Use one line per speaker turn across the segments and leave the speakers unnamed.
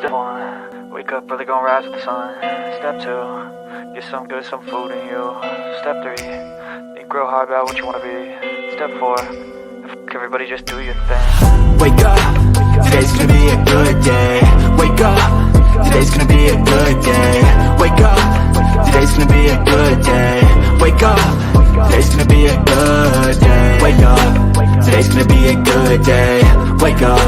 Step 1, wake up early, gonna rise with the sun. Step 2, get some good, some food in you. Step 3, think real hard about what you wanna be. Step 4, everybody just do your thing.
Wake up, today's gonna be a good day. Wake up, today's gonna be a good day. Wake up, today's gonna be a good day. Wake up, today's gonna be a good day. Wake up, today's gonna be a good day. Wake up,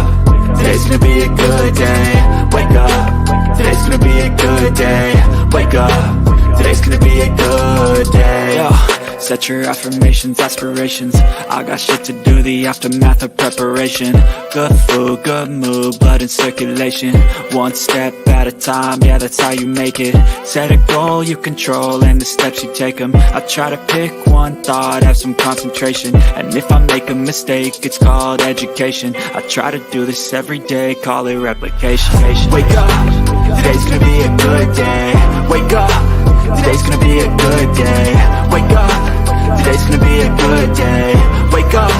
today's gonna be a good day. Wake up, today's gonna be a good day. Wake up, today's gonna be a good day. Yo, set your affirmations, aspirations. I got shit to do, the aftermath of preparation. Good food, good mood, blood in circulation. One step at a time, yeah, that's how you make it. Set a goal you control and the steps you take them. I try to pick one thought, have some concentration. And if I make a mistake, it's called education. I try to do this every day, call it replication. Wake up, today's gonna be a good day. Wake up, today's gonna be a good day. Wake up, today's gonna be a good day. Wake up,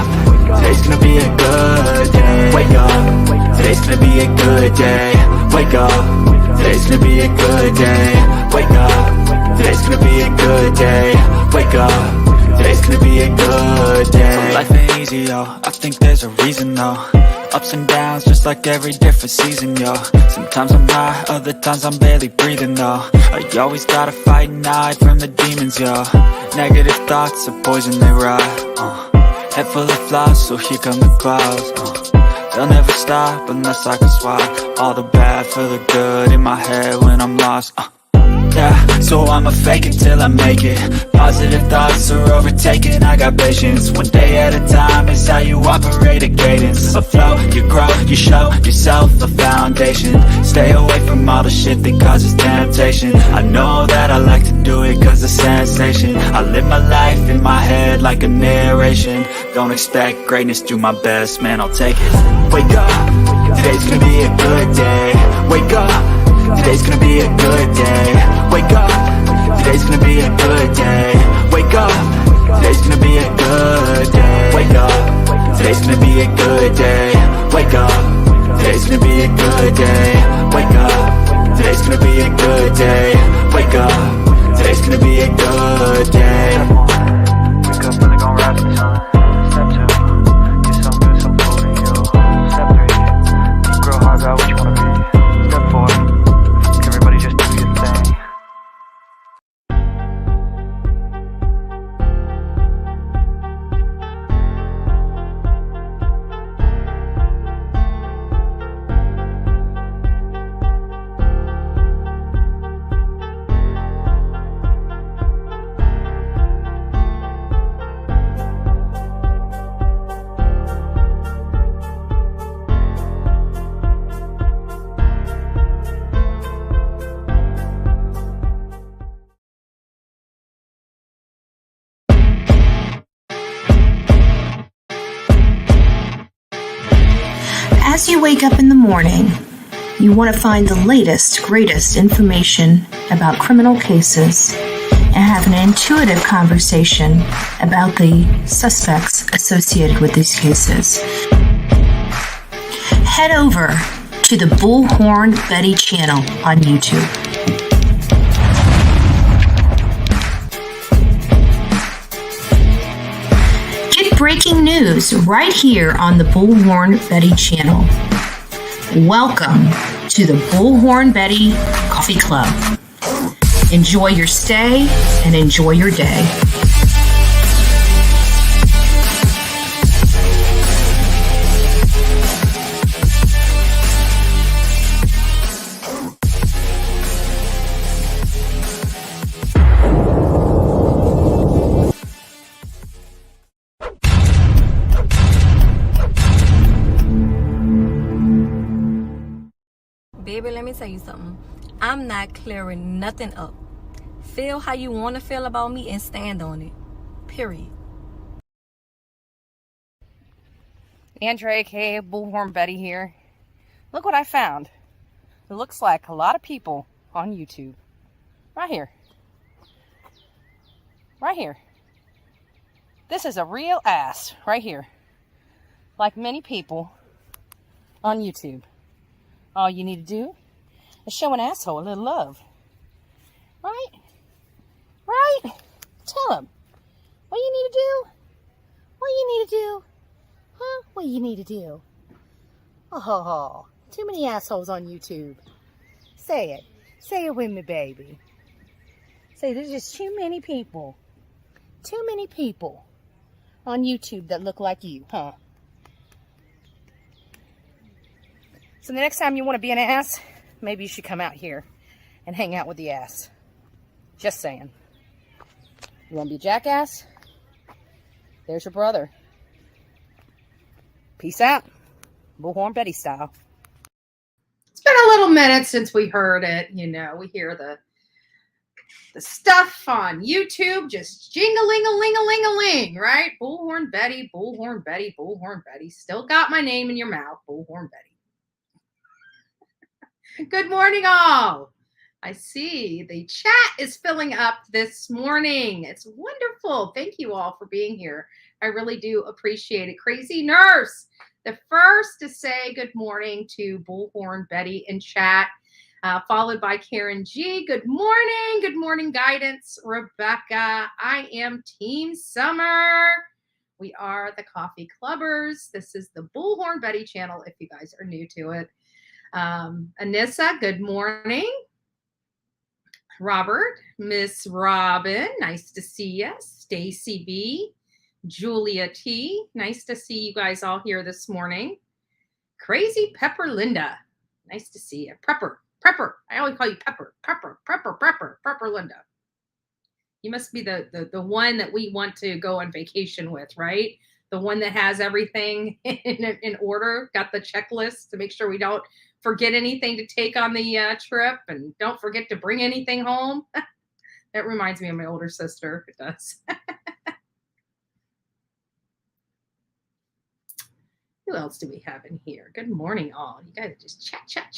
today's gonna be a good day. Wake up, today's gonna be a good day. Wake up, today's gonna be a good day. Wake up, today's gonna be a good day. Wake up, today's gonna be a good day. So life ain't easy, yo, I think there's a reason though. Ups and downs, just like every different season, yo. Sometimes I'm high, other times I'm barely breathing, though. I always gotta fight and hide from the demons, yo. Negative thoughts are poison, they rot. Head full of flies, so here come the clouds. They'll never stop unless I can swap all the bad for the good in my head when I'm lost. Yeah, so I'ma fake it till I make it. Positive thoughts are overtaken, I got patience. One day at a time is how you operate a cadence. A flow, you grow, you show yourself a foundation. Stay away from all the shit that causes temptation. I know that I like to do it cause it's sensation. I live my life in my head like a narration. Don't expect greatness, do my best, man, I'll take it. Wake up, today's gonna be a good day. Wake up, today's gonna be a good day. Wake up, today's gonna be a good day. Wake up, today's gonna be a good day. Wake up, today's gonna be a good day. Wake up, today's gonna be a good day. Wake up, today's gonna be a good day. Wake up, today's gonna be a good day.
Wake up early, gonna rise with the sun. Step 2, get some good, some food in you. Step 3, think real hard about what you wanna be. Step 4, everybody just do your thing.
As you wake up in the morning, you want to find the latest, greatest information about criminal cases and have an intuitive conversation about the suspects associated with these cases. Head over to the Bullhorn Betty channel on YouTube. Breaking news right here on the Bullhorn Betty channel. Welcome to the Bullhorn Betty Coffee Club. Enjoy your stay and enjoy your day.
Baby, let me tell you something. I'm not clearing nothing up. Feel how you want to feel about me and stand on it. Period.
Andrea, aka Bullhorn Betty here. Look what I found. It looks like a lot of people on YouTube. Right here. Right here. This is a real ass right here. Like many people on YouTube. All you need to do Let's show an asshole a little love. Right? Right? Tell him. What you need to do? What you need to do? Huh? What you need to do? Oh, too many assholes on YouTube. Say it. Say it with me, baby. Say there's just too many people. Too many people on YouTube that look like you, huh? So the next time you want to be an ass, maybe you should come out here and hang out with the ass. Just saying. You want to be a jackass? There's your brother. Peace out. Bullhorn Betty style.
It's been a little minute since we heard it. You know, we hear the stuff on YouTube just jing-a-ling-a-ling-a-ling-a-ling, right? Bullhorn Betty, Bullhorn Betty, Bullhorn Betty. Still got my name in your mouth, Bullhorn Betty. Good morning, all. I see the chat is filling up this morning. It's wonderful. Thank you all for being here. I really do appreciate it. Crazy Nurse, the first to say good morning to Bullhorn Betty in chat, followed by Karen G. Good morning. Good morning, Guidance. Rebecca, I am Team Summer. We are the Coffee Clubbers. This is the Bullhorn Betty channel if you guys are new to it. Anissa, good morning. Robert, Miss Robin, nice to see you. Stacy B, Julia T, nice to see you guys all here this morning. Crazy Pepper Linda, nice to see you. Prepper, I always call you Pepper Linda. You must be the one that we want to go on vacation with, right? The one that has everything in order, got the checklist to make sure we don't forget anything to take on the trip, and don't forget to bring anything home. That reminds me of my older sister. It does. Who else do we have in here? Good morning, all. You guys just chat.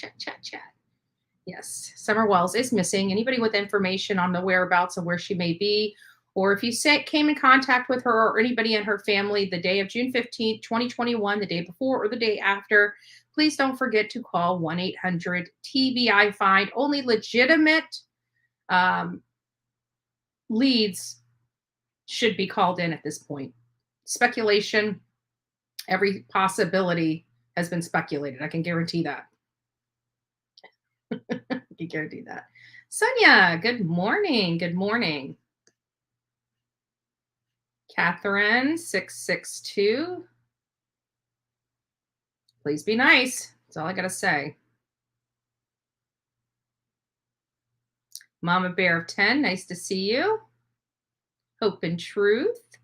Yes, Summer Wells is missing. Anybody with information on the whereabouts of where she may be, or if you came in contact with her or anybody in her family the day of June 15th, 2021, the day before or the day after, please don't forget to call 1-800-TBI-FIND. Only legitimate leads should be called in at this point. Speculation, every possibility has been speculated. I can guarantee that. I can guarantee that. Sonia, good morning. Good morning. Catherine, 662. Please be nice. That's all I got to say. Mama Bear of 10, nice to see you. Hope and Truth,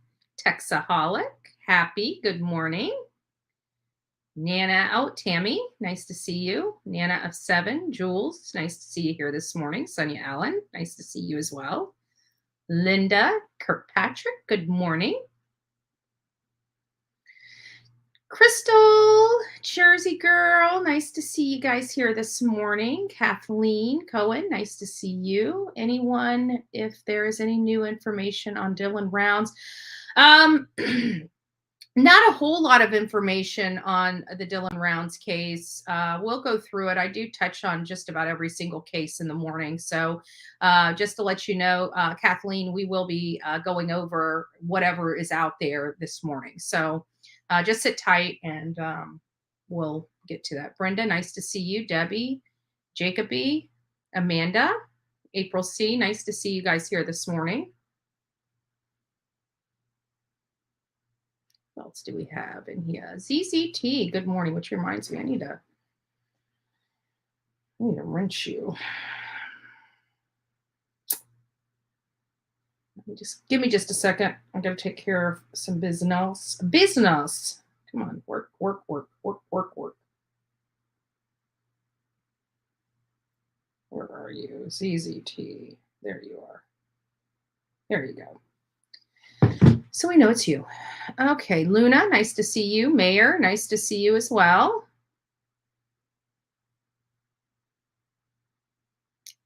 Texaholic, Happy, good morning. Nana, Tammy, nice to see you. Nana of 7, Jules, nice to see you here this morning. Sonia Allen, nice to see you as well. Linda, Kirkpatrick, good morning. Crystal, Jersey Girl, nice to see you guys here this morning. Kathleen Cohen, nice to see you. Anyone, if there is any new information on Dylan Rounds? Not a whole lot of information on the Dylan Rounds case. We'll go through it. I do touch on just about every single case in the morning. So just to let you know, Kathleen, we will be going over whatever is out there this morning. So just sit tight and we'll get to that. Brenda, nice to see you. Debbie, Jacoby, Amanda, April C, nice to see you guys here this morning. What else do we have in here? ZZT, good morning, which reminds me, I need to wrench you. Give me just a second. I'm going to take care of some business. Come on, work. Where are you? ZZT. There you are. There you go. So we know it's you. Okay, Luna, nice to see you. Mayor, nice to see you as well.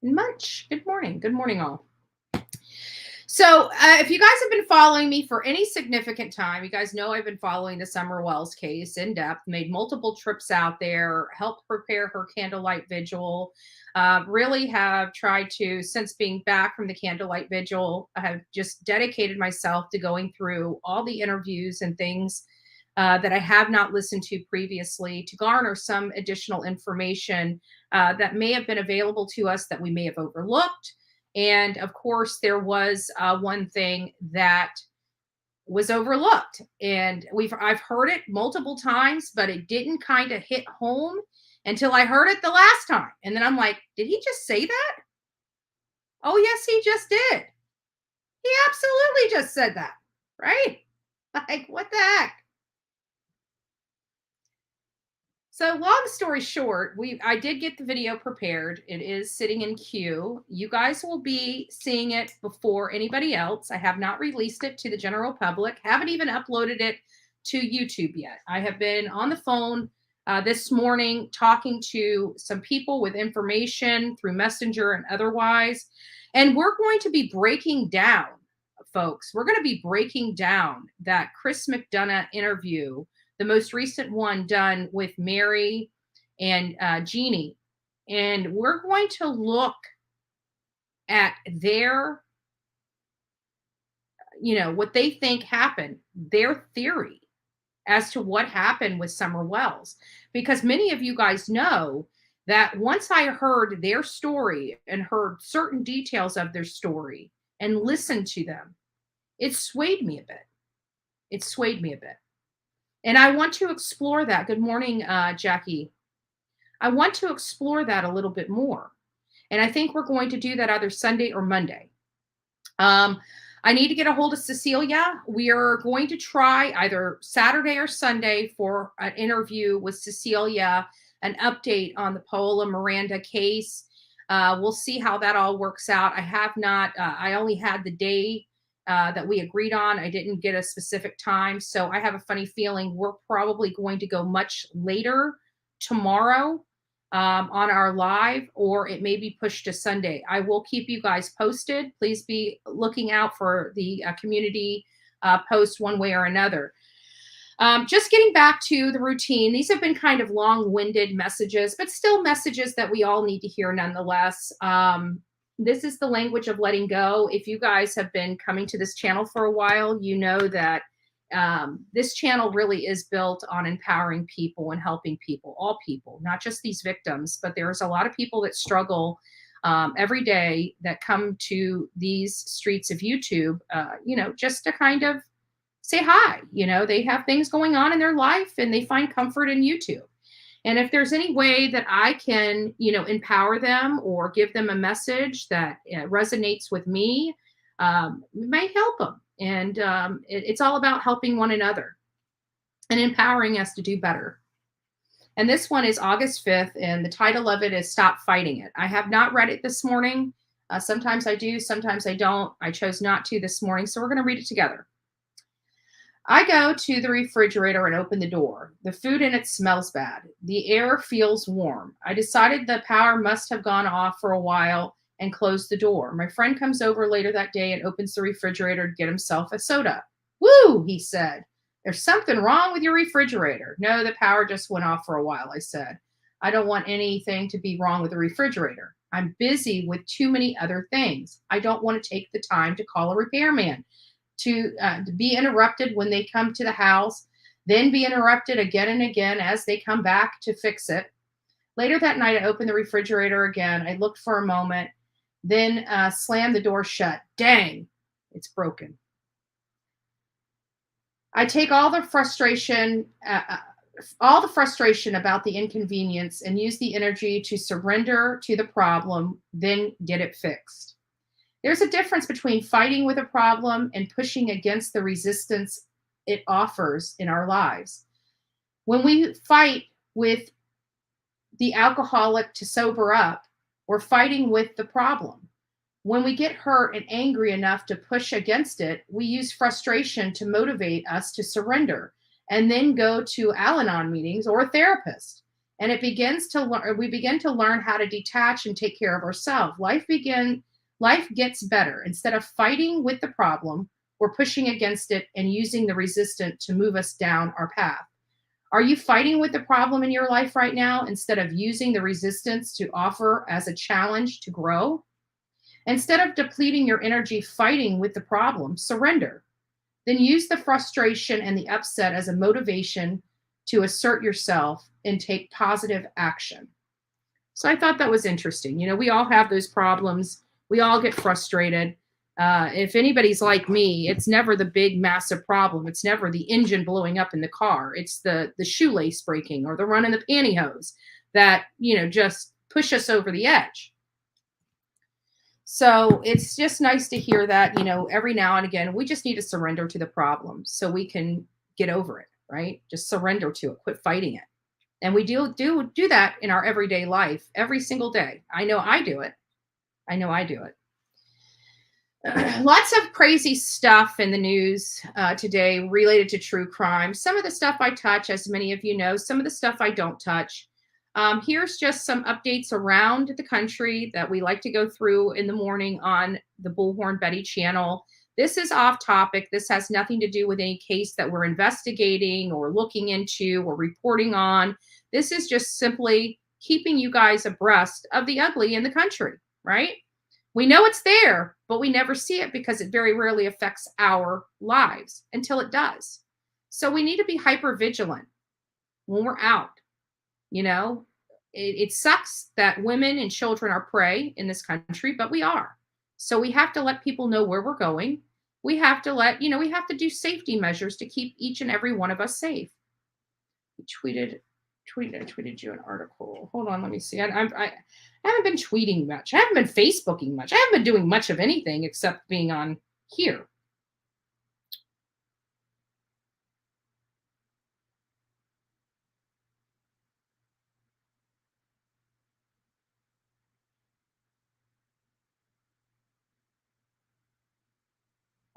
And Munch, good morning. Good morning, all. So if you guys have been following me for any significant time, you guys know I've been following the Summer Wells case in depth, made multiple trips out there, helped prepare her candlelight vigil, really have tried to, since being back from the candlelight vigil, I have just dedicated myself to going through all the interviews and things that I have not listened to previously to garner some additional information that may have been available to us that we may have overlooked. And of course, there was one thing that was overlooked, and I've heard it multiple times, but it didn't kind of hit home until I heard it the last time. And then I'm like, did he just say that? Oh, yes, he just did. He absolutely just said that, right? Like, what the heck? So long story short, I did get the video prepared. It is sitting in queue. You guys will be seeing it before anybody else. I have not released it to the general public. Haven't even uploaded it to YouTube yet. I have been on the phone this morning talking to some people with information through Messenger and otherwise. And we're going to be breaking down, folks. We're going to be breaking down that Chris McDonough interview, the most recent one done with Mary and Jeannie. And we're going to look at their, what they think happened, their theory as to what happened with Summer Wells. Because many of you guys know that once I heard their story and heard certain details of their story and listened to them, it swayed me a bit. It swayed me a bit. And I want to explore that. Good morning, Jackie. I want to explore that a little bit more. And I think we're going to do that either Sunday or Monday. I need to get a hold of Cecilia. We are going to try either Saturday or Sunday for an interview with Cecilia, an update on the Paola Miranda case. We'll see how that all works out. I have not, I only had the day that we agreed on. I didn't get a specific time. So I have a funny feeling we're probably going to go much later tomorrow on our live, or it may be pushed to Sunday. I will keep you guys posted. Please be looking out for the community post one way or another. Just getting back to the routine. These have been kind of long-winded messages, but still messages that we all need to hear nonetheless. This is the language of letting go. If you guys have been coming to this channel for a while, you know that this channel really is built on empowering people and helping people, all people, not just these victims, but there's a lot of people that struggle every day that come to these streets of YouTube, just to kind of say hi. They have things going on in their life and they find comfort in YouTube. And if there's any way that I can, empower them or give them a message that resonates with me, it may help them. And it's all about helping one another and empowering us to do better. And this one is August 5th, and the title of it is Stop Fighting It. I have not read it this morning. Sometimes I do, sometimes I don't. I chose not to this morning, so we're going to read it together. I go to the refrigerator and open the door. The food in it smells bad. The air feels warm. I decided the power must have gone off for a while and closed the door. My friend comes over later that day and opens the refrigerator to get himself a soda. Woo, he said. There's something wrong with your refrigerator. No, the power just went off for a while, I said. I don't want anything to be wrong with the refrigerator. I'm busy with too many other things. I don't want to take the time to call a repairman. To be interrupted when they come to the house, then be interrupted again and again as they come back to fix it. Later that night, I opened the refrigerator again. I looked for a moment, then slammed the door shut. Dang, it's broken. I take all the frustration about the inconvenience and use the energy to surrender to the problem, then get it fixed. There's a difference between fighting with a problem and pushing against the resistance it offers in our lives. When we fight with the alcoholic to sober up, we're fighting with the problem. When we get hurt and angry enough to push against it, we use frustration to motivate us to surrender and then go to Al-Anon meetings or a therapist. And we begin to learn how to detach and take care of ourselves. Life Life gets better. Instead of fighting with the problem, we're pushing against it and using the resistance to move us down our path. Are you fighting with the problem in your life right now instead of using the resistance to offer as a challenge to grow? Instead of depleting your energy fighting with the problem, surrender. Then use the frustration and the upset as a motivation to assert yourself and take positive action. So I thought that was interesting. You know, we all have those problems. We all get frustrated. If anybody's like me, it's never the big, massive problem. It's never the engine blowing up in the car. It's the shoelace breaking or the run in the pantyhose that, you know, just push us over the edge. So it's just nice to hear that, you know, every now and again, we just need to surrender to the problem so we can get over it, right? Just surrender to it, quit fighting it. And we do that in our everyday life every single day. I know I do it. Lots of crazy stuff in the news today related to true crime. Some of the stuff I touch, as many of you know, some of the stuff I don't touch. Here's just some updates around the country that we like to go through in the morning on the Bullhorn Betty channel. This is off topic. This has nothing to do with any case that we're investigating or looking into or reporting on. This is just simply keeping you guys abreast of the ugly in the country, right? We know it's there, but we never see it because it very rarely affects our lives until it does. So we need to be hyper vigilant when we're out. You know, it sucks that women and children are prey in this country, but we are. So we have to let people know where we're going. We have to we have to do safety measures to keep each and every one of us safe. I tweeted you an article. Hold on, let me see. I haven't been tweeting much. I haven't been Facebooking much. I haven't been doing much of anything except being on here.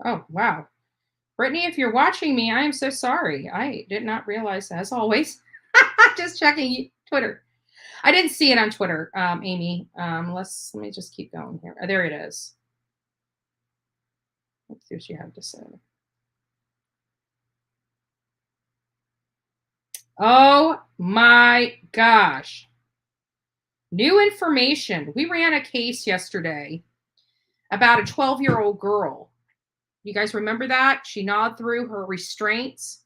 Oh, wow. Brittany, if you're watching me, I am so sorry. I did not realize, as always. Just checking Twitter. I didn't see it on Twitter, Amy. Let me just keep going here. Oh, there it is. Let's see what you have to say. Oh my gosh. New information. We ran a case yesterday about a 12-year-old girl. You guys remember that? She gnawed through her restraints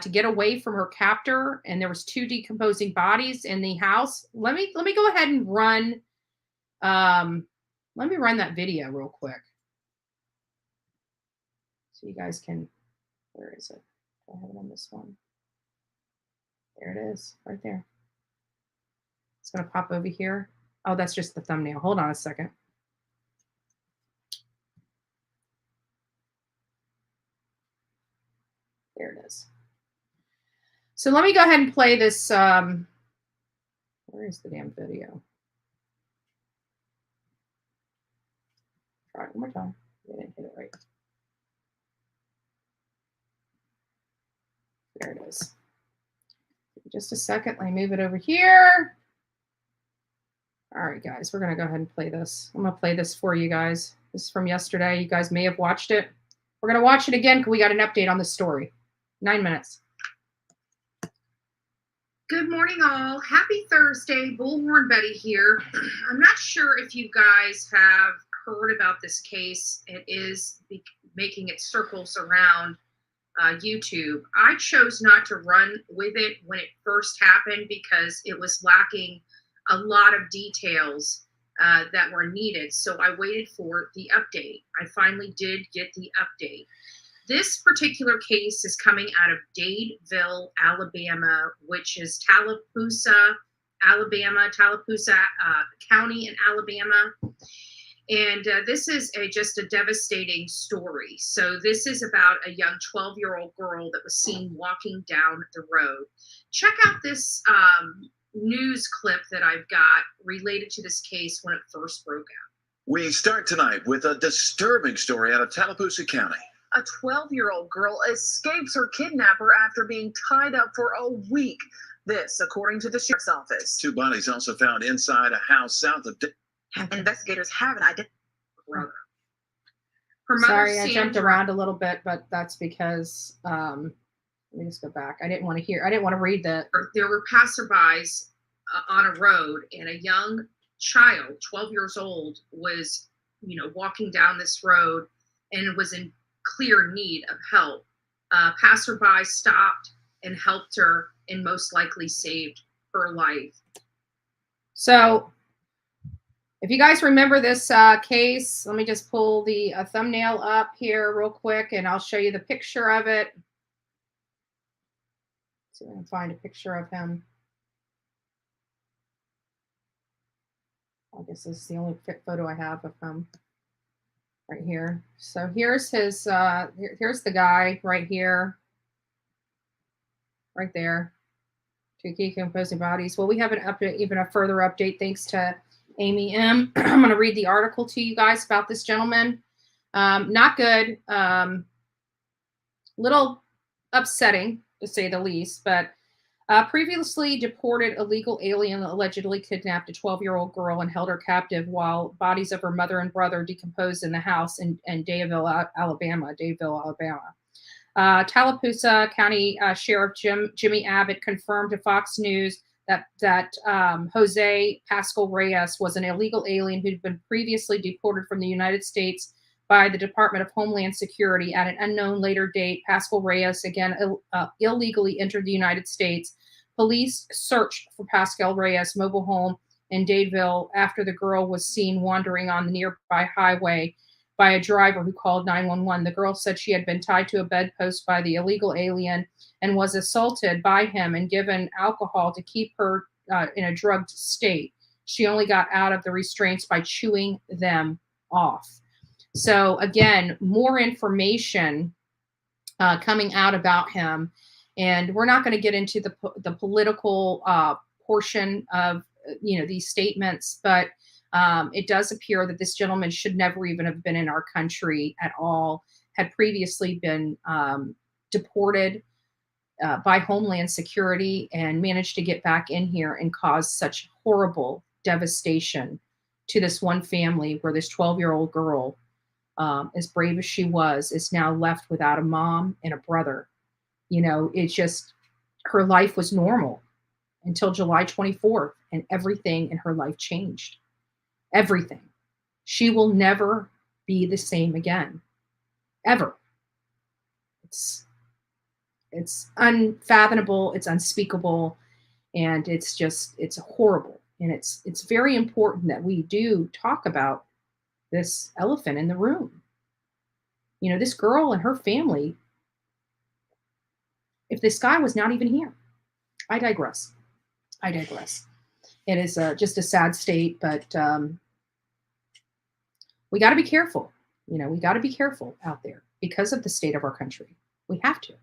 to get away from her captor, and there was 2 decomposing bodies in the house. Let me go ahead and run. Let me run that video real quick, so you guys can. Where is it? Do I have it on this one? There it is, right there. It's gonna pop over here. Oh, that's just the thumbnail. Hold on a second. There it is. So let me go ahead and play this. Where is the damn video? Try it one more time. I didn't hit it right. There it is. Just a second. Let me move it over here. All right, guys, we're going to go ahead and play this. I'm going to play this for you guys. This is from yesterday. You guys may have watched it. We're going to watch it again because we got an update on this story. 9 minutes.
Good morning, all. Happy Thursday. Bullhorn Betty here. I'm not sure if you guys have heard about this case. It is making its circles around YouTube. I chose not to run with it when it first happened because it was lacking a lot of details that were needed. So I waited for the update. I finally did get the update. This particular case is coming out of Dadeville, Alabama, which is Tallapoosa, Alabama, Tallapoosa County in Alabama. And this is just a devastating story. So this is about a young 12-year-old girl that was seen walking down the road. Check out this news clip that I've got related to this case when it first broke out.
We start tonight with a disturbing story out of Tallapoosa County.
A 12-year-old girl escapes her kidnapper after being tied up for a week. This, according to the sheriff's office.
2 bodies also found inside a house south of...
Investigators haven't identified brother. Her mother,
Sorry, I jumped
Sandra-
around a little bit, but that's because let me just go back. I didn't want to read the.
There were passerbys on a road, and a young child, 12 years old, was, walking down this road and was in clear need of help. Passerby stopped and helped her and most likely saved her life.
So, if you guys remember this case, let me just pull the thumbnail up here real quick, and I'll show you the picture of it. So I can find a picture of him. I guess this is the only photo I have of him right here. So here's his, here's the guy right here, right there. Two key composing bodies. Well, we have an update, even a further update, thanks to Amy M. I'm going to read the article to you guys about this gentleman. Not good. Little upsetting, to say the least, but previously deported illegal alien allegedly kidnapped a 12-year-old girl and held her captive while bodies of her mother and brother decomposed in the house in Dadeville, Alabama. Tallapoosa County Sheriff Jimmy Abbott confirmed to Fox News that Jose Pascal Reyes was an illegal alien who'd been previously deported from the United States by the Department of Homeland Security at an unknown later date. Pascal Reyes again illegally entered the United States. Police searched for Pascal Reyes' mobile home in Dadeville after the girl was seen wandering on the nearby highway by a driver who called 911. The girl said she had been tied to a bedpost by the illegal alien and was assaulted by him and given alcohol to keep her in a drugged state. She only got out of the restraints by chewing them off. So again, more information coming out about him, and we're not going to get into the political portion of these statements, but it does appear that this gentleman should never even have been in our country at all. Had previously been deported by Homeland Security and managed to get back in here and cause such horrible devastation to this one family where this 12-year-old girl, as brave as she was, is now left without a mom and a brother. It's just, her life was normal until July 24th, and everything in her life changed. Everything. She will never be the same again. Ever. It's unfathomable, it's unspeakable, and it's horrible. And it's very important that we do talk about this elephant in the room. This girl and her family, if this guy was not even here. I digress. It is just a sad state, but we got to be careful. We got to be careful out there because of the state of our country. We have to.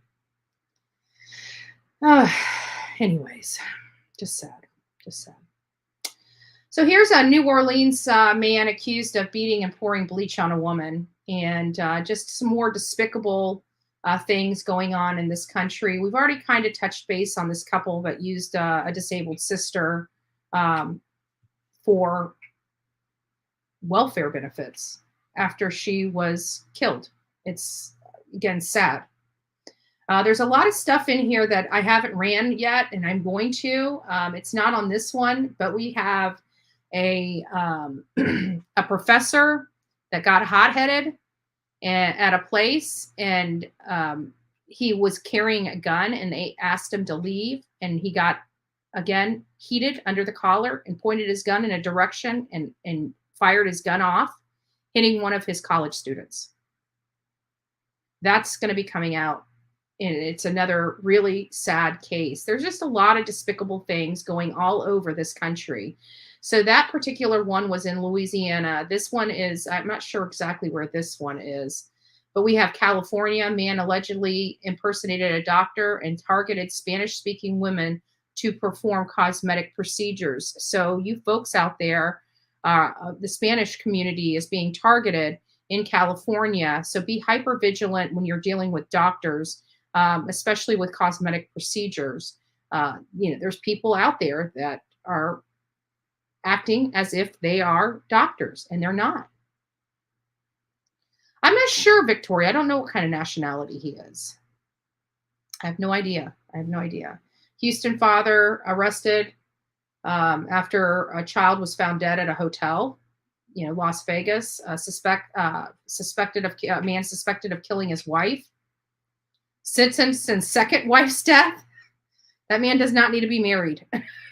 Anyways, just sad. So here's a New Orleans man accused of beating and pouring bleach on a woman, and just some more despicable things going on in this country. We've already kind of touched base on this couple that used a disabled sister for welfare benefits after she was killed. It's, again, sad. There's a lot of stuff in here that I haven't ran yet, and I'm going to. It's not on this one, but we have a professor that got hot-headed at a place, and he was carrying a gun, and they asked him to leave, and he got, again, heated under the collar and pointed his gun in a direction and fired his gun off, hitting one of his college students. That's going to be coming out, and it's another really sad case. There's just a lot of despicable things going all over this country. So that particular one was in Louisiana. This one is, I'm not sure exactly where this one is, but we have California. Man allegedly impersonated a doctor and targeted Spanish-speaking women to perform cosmetic procedures. So you folks out there, the Spanish community is being targeted in California. So be hyper vigilant when you're dealing with doctors, especially with cosmetic procedures. There's people out there that are acting as if they are doctors, and they're not. not sure, Victoria. I don't know what kind of nationality he is. I have no idea. Houston father arrested after a child was found dead at a hotel, Las Vegas. Man suspected of killing his wife. Sentenced in second wife's death. That man does not need to be married.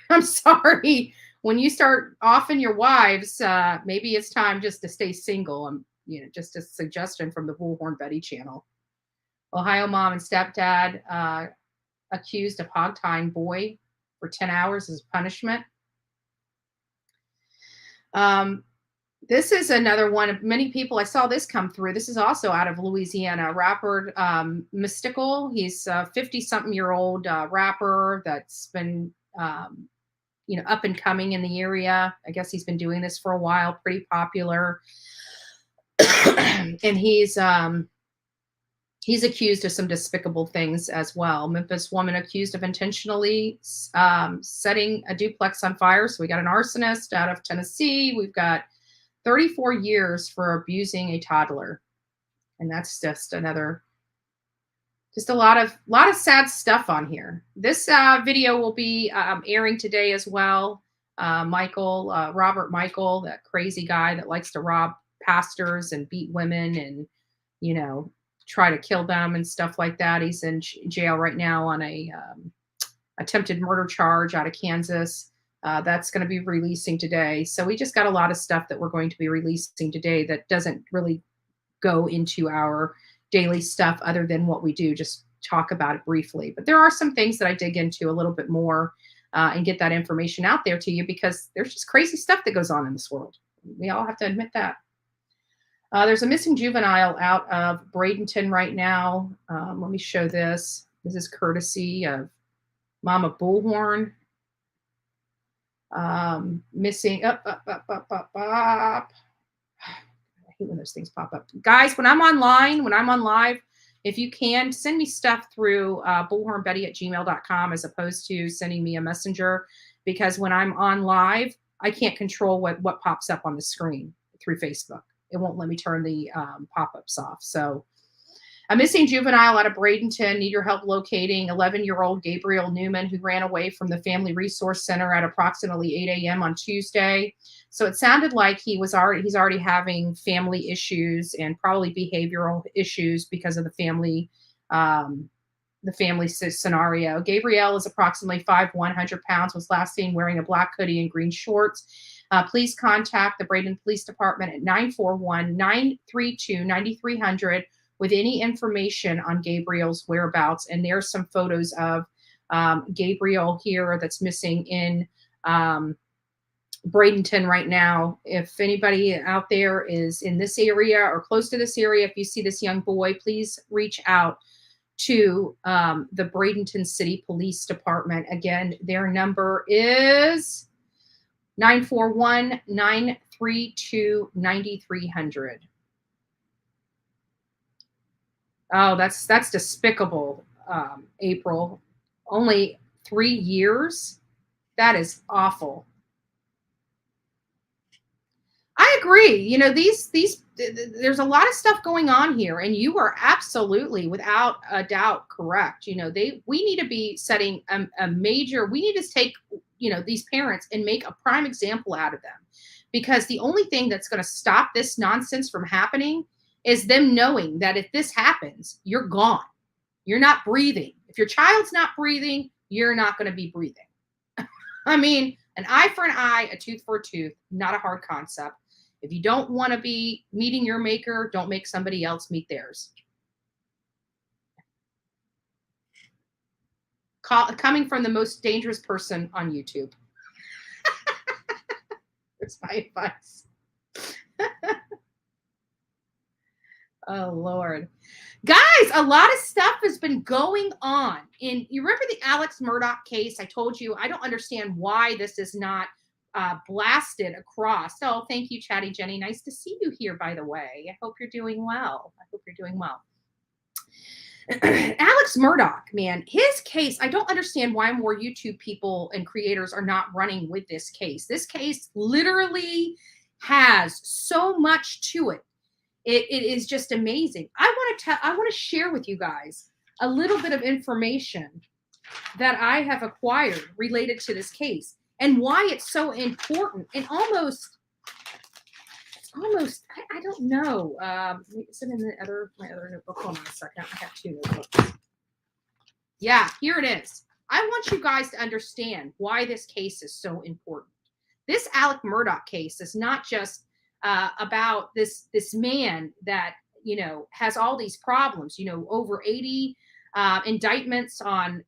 I'm sorry. When you start offing your wives, maybe it's time just to stay single. Just a suggestion from the Bullhorn Betty channel. Ohio mom and stepdad accused of hog-tying boy for 10 hours as punishment. This is another one of many people. I saw this come through. This is also out of Louisiana. Rapper Mystical. He's a 50-something-year-old rapper that's been, up and coming in the area. I guess he's been doing this for a while. Pretty popular. And he's accused of some despicable things as well. Memphis woman accused of intentionally setting a duplex on fire. So we got an arsonist out of Tennessee. We've got 34 years for abusing a toddler. And that's just a lot of sad stuff on here. This video will be airing today as well. Robert Michael, that crazy guy that likes to rob pastors and beat women and, try to kill them and stuff like that. He's in jail right now on a attempted murder charge out of Kansas. That's going to be releasing today. So we just got a lot of stuff that we're going to be releasing today that doesn't really go into our daily stuff other than what we do, just talk about it briefly. But there are some things that I dig into a little bit more and get that information out there to you because there's just crazy stuff that goes on in this world. We all have to admit that. There's a missing juvenile out of Bradenton right now. Let me show this. This is courtesy of Mama Bullhorn. Missing up. I hate when those things pop up. Guys, when I'm on live, if you can, send me stuff through bullhornbetty@gmail.com as opposed to sending me a messenger, because when I'm on live, I can't control what pops up on the screen through Facebook. It won't let me turn the pop-ups off. So a missing juvenile out of Bradenton. Need your help locating 11-year-old Gabriel Newman, who ran away from the Family Resource Center at approximately 8 a.m. on Tuesday. So it sounded like he's already having family issues and probably behavioral issues because of the family scenario. Gabriel is approximately 5'1", 100 pounds, was last seen wearing a black hoodie and green shorts. Please contact the Bradenton Police Department at 941-932-9300 with any information on Gabriel's whereabouts. And there's some photos of Gabriel here that's missing in Bradenton right now. If anybody out there is in this area or close to this area, if you see this young boy, please reach out to the Bradenton City Police Department. Again, their number is 941-932-9300. Oh, that's despicable, April. Only 3 years? That is awful. I agree. There's a lot of stuff going on here, and you are absolutely, without a doubt, correct. We need to be setting we need to take, these parents and make a prime example out of them, because the only thing that's going to stop this nonsense from happening is them knowing that if this happens, you're gone. You're not breathing. If your child's not breathing, you're not going to be breathing. I mean, an eye for an eye, a tooth for a tooth, not a hard concept. If you don't want to be meeting your maker, don't make somebody else meet theirs. Coming from the most dangerous person on YouTube. That's my advice. Oh, Lord. Guys, a lot of stuff has been going on. And you remember the Alex Murdaugh case? I told you, I don't understand why this is not blasted across. Oh, thank you, Chatty Jenny. Nice to see you here, by the way. I hope you're doing well. Alex Murdaugh, man, his case, I don't understand why more YouTube people and creators are not running with this case. This case literally has so much to it. It is just amazing. I want to share with you guys a little bit of information that I have acquired related to this case and why it's so important and almost I don't know. Is it in my other notebook? Hold on a second. I have 2 notebooks. Yeah, here it is. I want you guys to understand why this case is so important. This Alec Murdaugh case is not just about this man that, you know, has all these problems, you know, over 80 indictments on,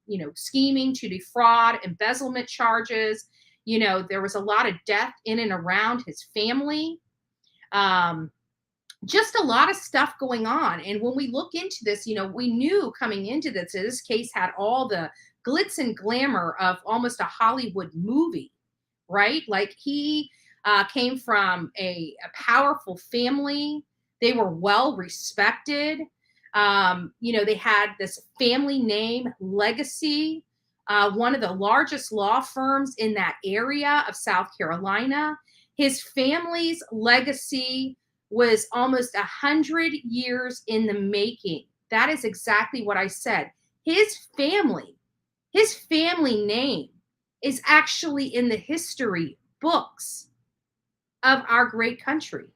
you know, scheming to defraud, embezzlement charges. You know, there was a lot of death in and around his family. Just a lot of stuff going on. And when we look into this, you know, we knew coming into this case had all the glitz and glamour of almost a Hollywood movie, right? Like he came from a powerful family. They were well respected. You know, they had this family name legacy, one of the largest law firms in that area of South Carolina. His family's legacy was almost 100 years in the making. That is exactly what I said. His family name is actually in the history books of our great country.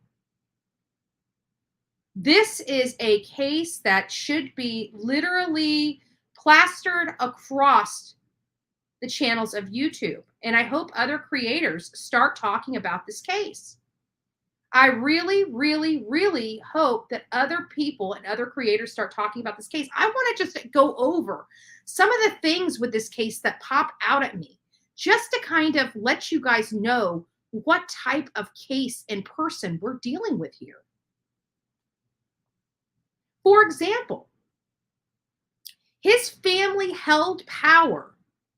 This is a case that should be literally plastered across the channels of YouTube. And I hope other creators start talking about this case. I really, really, really hope that other people and other creators start talking about this case. I want to just go over some of the things with this case that pop out at me, just to kind of let you guys know what type of case and person we're dealing with here. For example, his family held power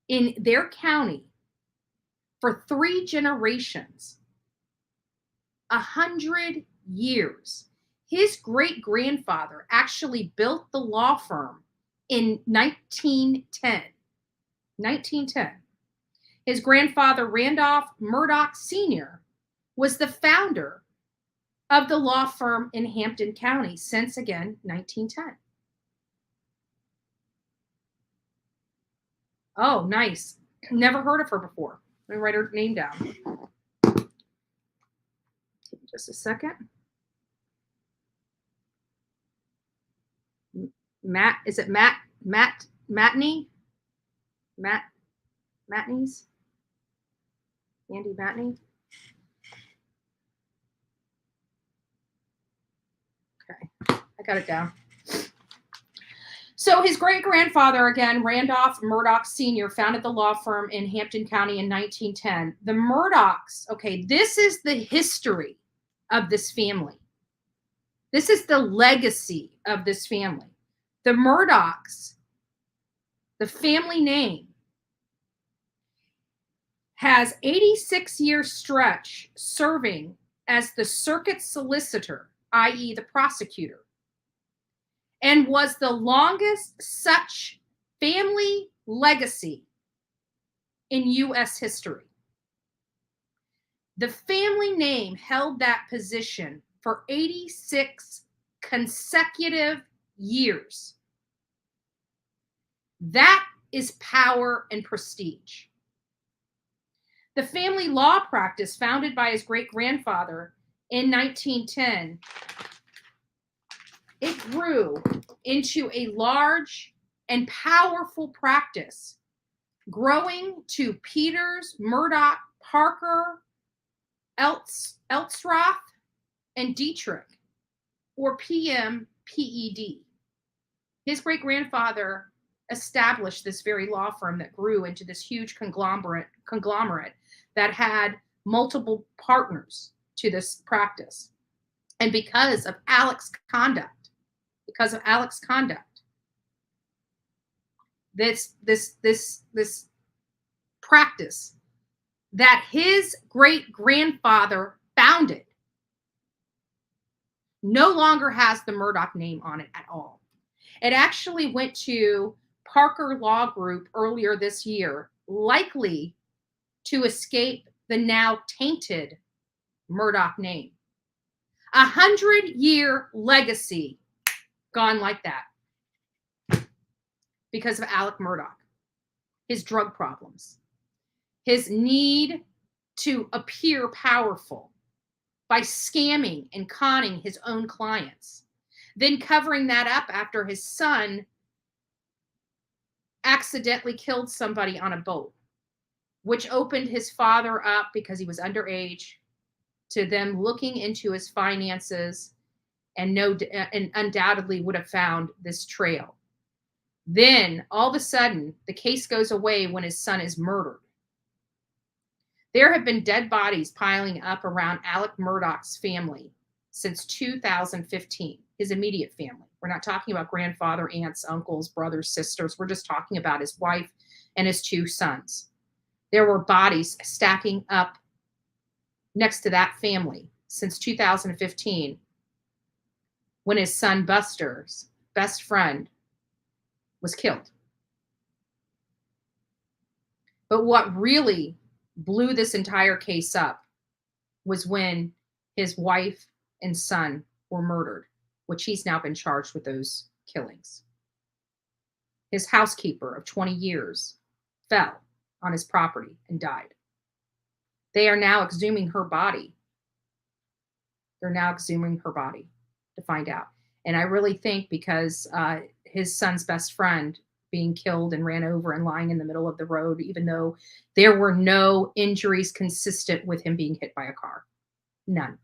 in their county for 3 generations, 100 years. His great-grandfather actually built the law firm in 1910. 1910. His grandfather, Randolph Murdaugh Sr., was the founder of the law firm in Hampton County since, again, 1910. Oh, nice. Never heard of her before. Let me write her name down. Just a second. Matt, is it Matney? Matneys? Andy Matney? Okay, I got it down. So his great-grandfather, again, Randolph Murdaugh Sr., founded the law firm in Hampton County in 1910. The Murdaughs, okay, this is the history of this family. This is the legacy of this family. The Murdaughs, the family name, has 86-year stretch serving as the circuit solicitor, i.e. the prosecutor, and was the longest such family legacy in U.S. history. The family name held that position for 86 consecutive years. That is power and prestige. The family law practice founded by his great-grandfather in 1910, it grew into a large and powerful practice, growing to Peters, Murdaugh, Parker, Eltsroth, and Dietrich, or PMPED. His great-grandfather established this very law firm that grew into this huge conglomerate that had multiple partners to this practice. And because of Alec's conduct, this practice that his great-grandfather founded no longer has the Murdaugh name on it at all. It actually went to Parker Law Group earlier this year, likely to escape the now tainted Murdaugh name. 100-year legacy gone like that because of Alec Murdaugh, his drug problems, his need to appear powerful by scamming and conning his own clients, then covering that up after his son accidentally killed somebody on a boat, which opened his father up because he was underage to them looking into his finances and undoubtedly would have found this trail. Then all of a sudden, the case goes away when his son is murdered. There have been dead bodies piling up around Alec Murdaugh's family since 2015, his immediate family. We're not talking about grandfather, aunts, uncles, brothers, sisters. We're just talking about his wife and his 2 sons. There were bodies stacking up next to that family since 2015 when his son Buster's best friend was killed. But what really blew this entire case up was when his wife and son were murdered, which he's now been charged with those killings. His housekeeper of 20 years fell on his property and died. They are now exhuming her body. They're now exhuming her body to find out. And I really think because his son's best friend being killed and ran over and lying in the middle of the road, even though there were no injuries consistent with him being hit by a car. None.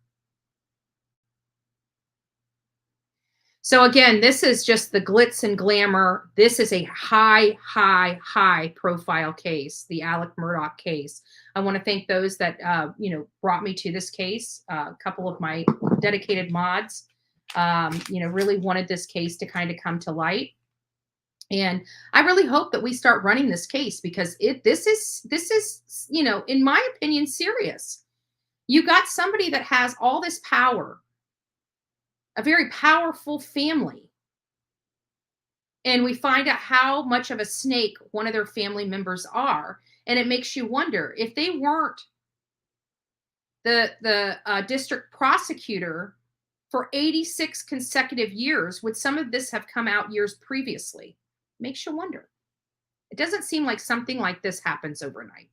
So again, this is just the glitz and glamour. This is a high profile case, the Alec Murdaugh case. I want to thank those that, brought me to this case. A couple of my dedicated mods, really wanted this case to kind of come to light. And I really hope that we start running this case because this is, in my opinion, serious. You got somebody that has all this power, a very powerful family. And we find out how much of a snake one of their family members are. And it makes you wonder if they weren't the district prosecutor for 86 consecutive years, would some of this have come out years previously? Makes you wonder. It doesn't seem like something like this happens overnight.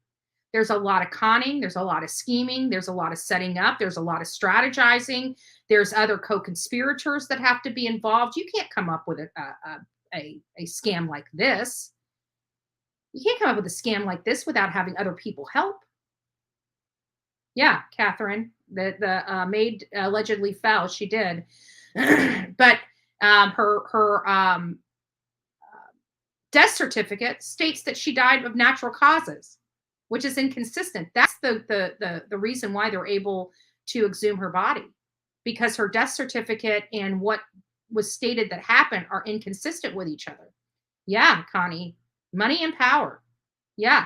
There's a lot of conning. There's a lot of scheming. There's a lot of setting up. There's a lot of strategizing. There's other co-conspirators that have to be involved. You can't come up with a scam like this. You can't come up with a scam like this without having other people help. Yeah, Catherine, the maid allegedly fell. She did. But her death certificate states that she died of natural causes, which is inconsistent. That's the reason why they're able to exhume her body, because her death certificate and what was stated that happened are inconsistent with each other. Yeah, Connie, money and power. Yeah.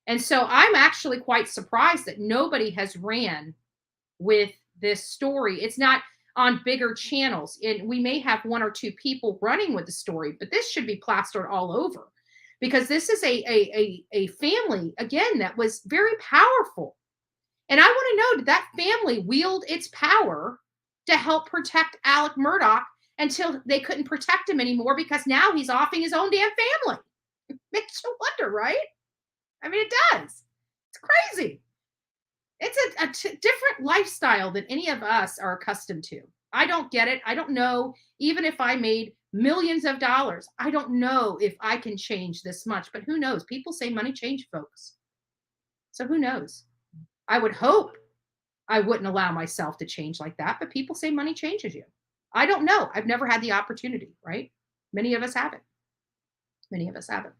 And so I'm actually quite surprised that nobody has ran with this story. It's not on bigger channels. And we may have 1 or 2 people running with the story, but this should be plastered all over because this is a family, again, that was very powerful. And I want to know, did that family wield its power to help protect Alec Murdaugh until they couldn't protect him anymore because now he's offing his own damn family? Makes you wonder, right? I mean, it does. It's crazy. It's a different lifestyle than any of us are accustomed to. I don't get it. I don't know. Even if I made millions of dollars, I don't know if I can change this much, but who knows? People say money changes folks. So who knows? I would hope I wouldn't allow myself to change like that, but people say money changes you. I don't know. I've never had the opportunity, right? Many of us haven't. Many of us haven't.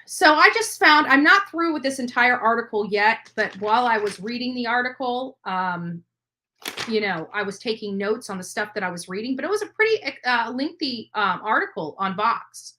So I just found, I'm not through with this entire article yet, but while I was reading the article, I was taking notes on the stuff that I was reading, but it was a pretty lengthy article on Vox.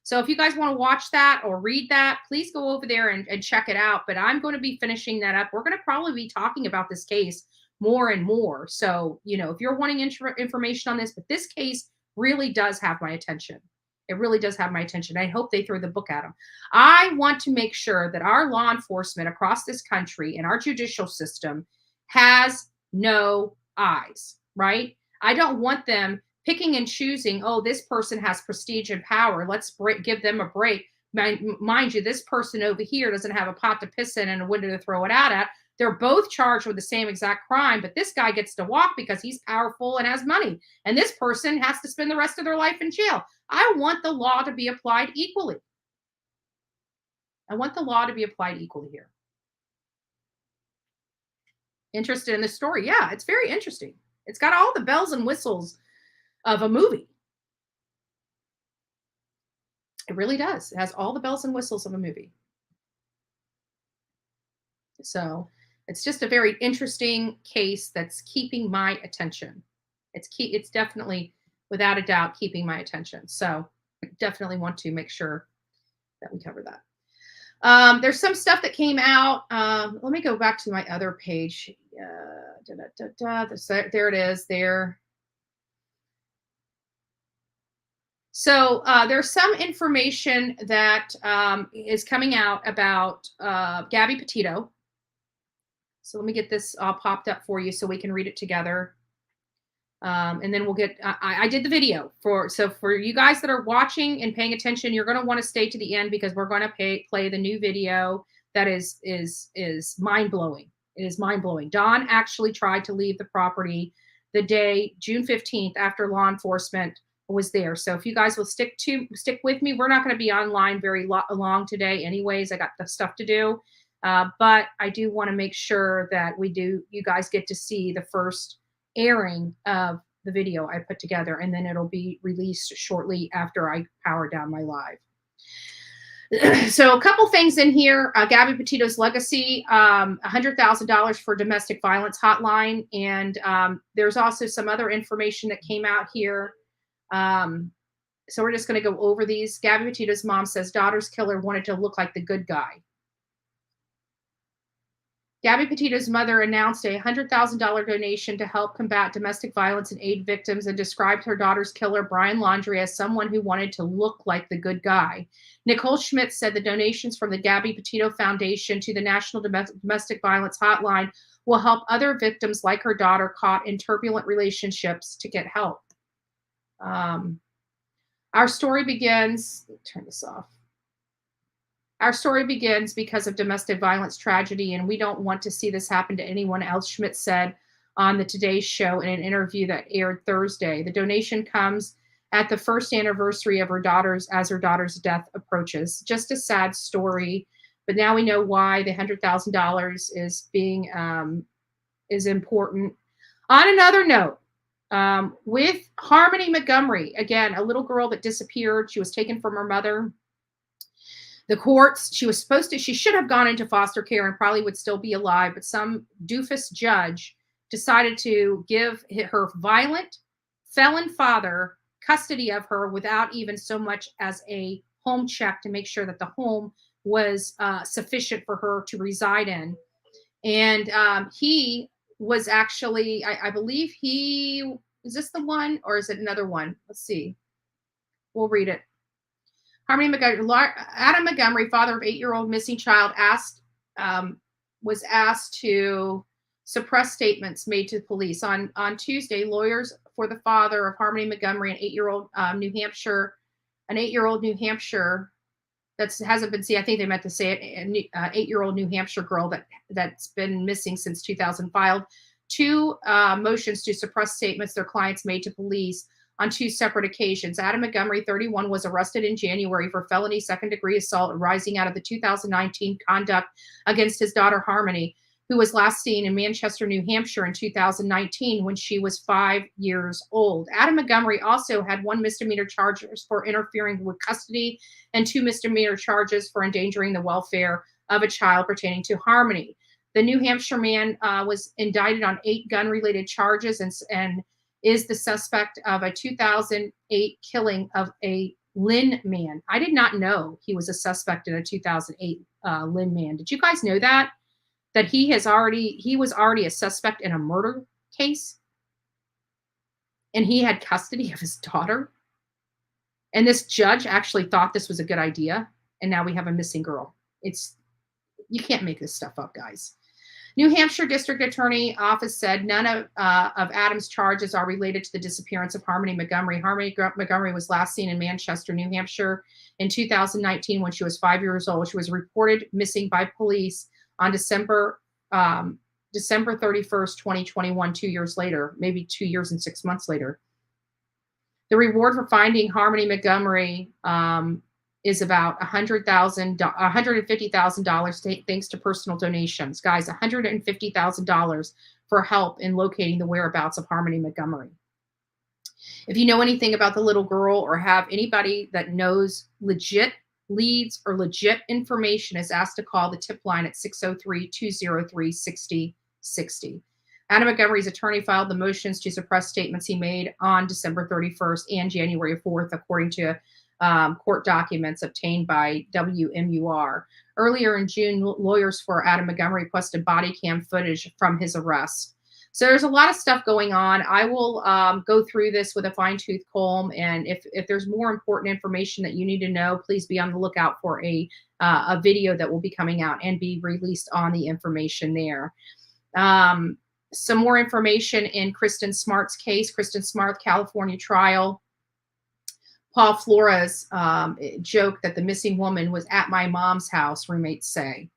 So if you guys want to watch that or read that, please go over there and check it out. But I'm going to be finishing that up. We're going to probably be talking about this case more and more. So, if you're wanting information on this, but this case really does have my attention. It really does have my attention. I hope they throw the book at them. I want to make sure that our law enforcement across this country and our judicial system has no eyes, right? I don't want them picking and choosing, oh, this person has prestige and power. Let's give them a break. Mind you, this person over here doesn't have a pot to piss in and a window to throw it out at. They're both charged with the same exact crime, but this guy gets to walk because he's powerful and has money. And this person has to spend the rest of their life in jail. I want the law to be applied equally. I want the law to be applied equally here. Interested in this story? Yeah, it's very interesting. It's got all the bells and whistles of a movie. It really does. It has all the bells and whistles of a movie. So it's just a very interesting case that's keeping my attention. It's definitely, without a doubt, keeping my attention. So I definitely want to make sure that we cover that. There's some stuff that came out. Let me go back to my other page. There it is there. So there's some information that is coming out about Gabby Petito. So let me get this all popped up for you so we can read it together. And then we'll get, I did the video for you guys that are watching and paying attention, you're going to want to stay to the end because we're going to play the new video that is mind blowing. It is mind blowing. Dawn actually tried to leave the property the day, June 15th, after law enforcement was there. So if you guys will stick with me, we're not going to be online very long today anyways. I got the stuff to do. But I do want to make sure that you guys get to see the first airing of the video I put together, and then it'll be released shortly after I power down my live. So a couple things in here. Gabby Petito's legacy, $100,000 for domestic violence hotline. And there's also some other information that came out here. So we're just going to go over these. Gabby Petito's mom says daughter's killer wanted to look like the good guy. Gabby Petito's mother announced a $100,000 donation to help combat domestic violence and aid victims and described her daughter's killer, Brian Laundrie, as someone who wanted to look like the good guy. Nicole Schmidt said the donations from the Gabby Petito Foundation to the National Domestic Violence Hotline will help other victims like her daughter caught in turbulent relationships to get help. Our story begins, turn this off. Our story begins because of domestic violence tragedy, and we don't want to see this happen to anyone else, Schmidt said on the Today Show in an interview that aired Thursday. The donation comes at the first anniversary of her daughter's death approaches. Just a sad story, but now we know why the $100,000 is important. On another note, with Harmony Montgomery, again, a little girl that disappeared. She was taken from her mother. The courts, she should have gone into foster care and probably would still be alive, but some doofus judge decided to give her violent felon father custody of her without even so much as a home check to make sure that the home was sufficient for her to reside in. And he was actually, I believe is this the one or is it another one? Let's see. We'll read it. Adam Montgomery, father of 8-year-old missing child, was asked to suppress statements made to police. On Tuesday, lawyers for the father of Harmony Montgomery, an 8-year-old New Hampshire that hasn't been seen. I think they meant to say it. An 8-year-old New Hampshire girl that's been missing since 2000 filed 2 motions to suppress statements their clients made to police on 2 separate occasions. Adam Montgomery, 31, was arrested in January for felony second-degree assault arising out of the 2019 conduct against his daughter Harmony, who was last seen in Manchester, New Hampshire in 2019 when she was 5 years old. Adam Montgomery also had 1 misdemeanor charge for interfering with custody and 2 misdemeanor charges for endangering the welfare of a child pertaining to Harmony. The New Hampshire man was indicted on 8 gun-related charges and is the suspect of a 2008 killing of a Lynn man. I did not know he was a suspect in a 2008 Lynn man. Did you guys know that he was already a suspect in a murder case? And he had custody of his daughter? And this judge actually thought this was a good idea. And now we have a missing girl. You can't make this stuff up, guys. New Hampshire District Attorney Office said none of Adams' charges are related to the disappearance of Harmony Montgomery. Harmony Montgomery was last seen in Manchester, New Hampshire in 2019 when she was 5 years old. She was reported missing by police on December 31st, 2021, 2 years later, maybe 2 years and 6 months later. The reward for finding Harmony Montgomery is about $150,000 thanks to personal donations. Guys, $150,000 for help in locating the whereabouts of Harmony Montgomery. If you know anything about the little girl or have anybody that knows legit leads or legit information, is asked to call the tip line at 603-203-6060. Adam Montgomery's attorney filed the motions to suppress statements he made on December 31st and January 4th, according to court documents obtained by WMUR. Earlier in June, lawyers for Adam Montgomery requested body cam footage from his arrest. So there's a lot of stuff going on. I will go through this with a fine-tooth comb, and if there's more important information that you need to know, please be on the lookout for a video that will be coming out and be released on the information there. Some more information in Kristen Smart's case. Kristen Smart, California trial. Paul Flores joked that the missing woman was at my mom's house, roommates say.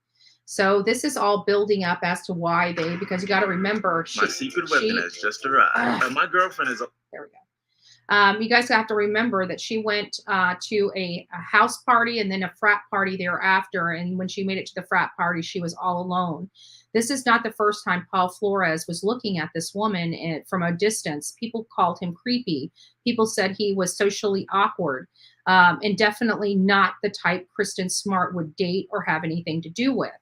So this is all building up as to why because you got to remember.
My secret weapon has just arrived. My girlfriend is.
There we go. You guys have to remember that she went to a house party and then a frat party thereafter. And when she made it to the frat party, she was all alone. This is not the first time Paul Flores was looking at this woman from a distance. People called him creepy. People said he was socially awkward, and definitely not the type Kristen Smart would date or have anything to do with.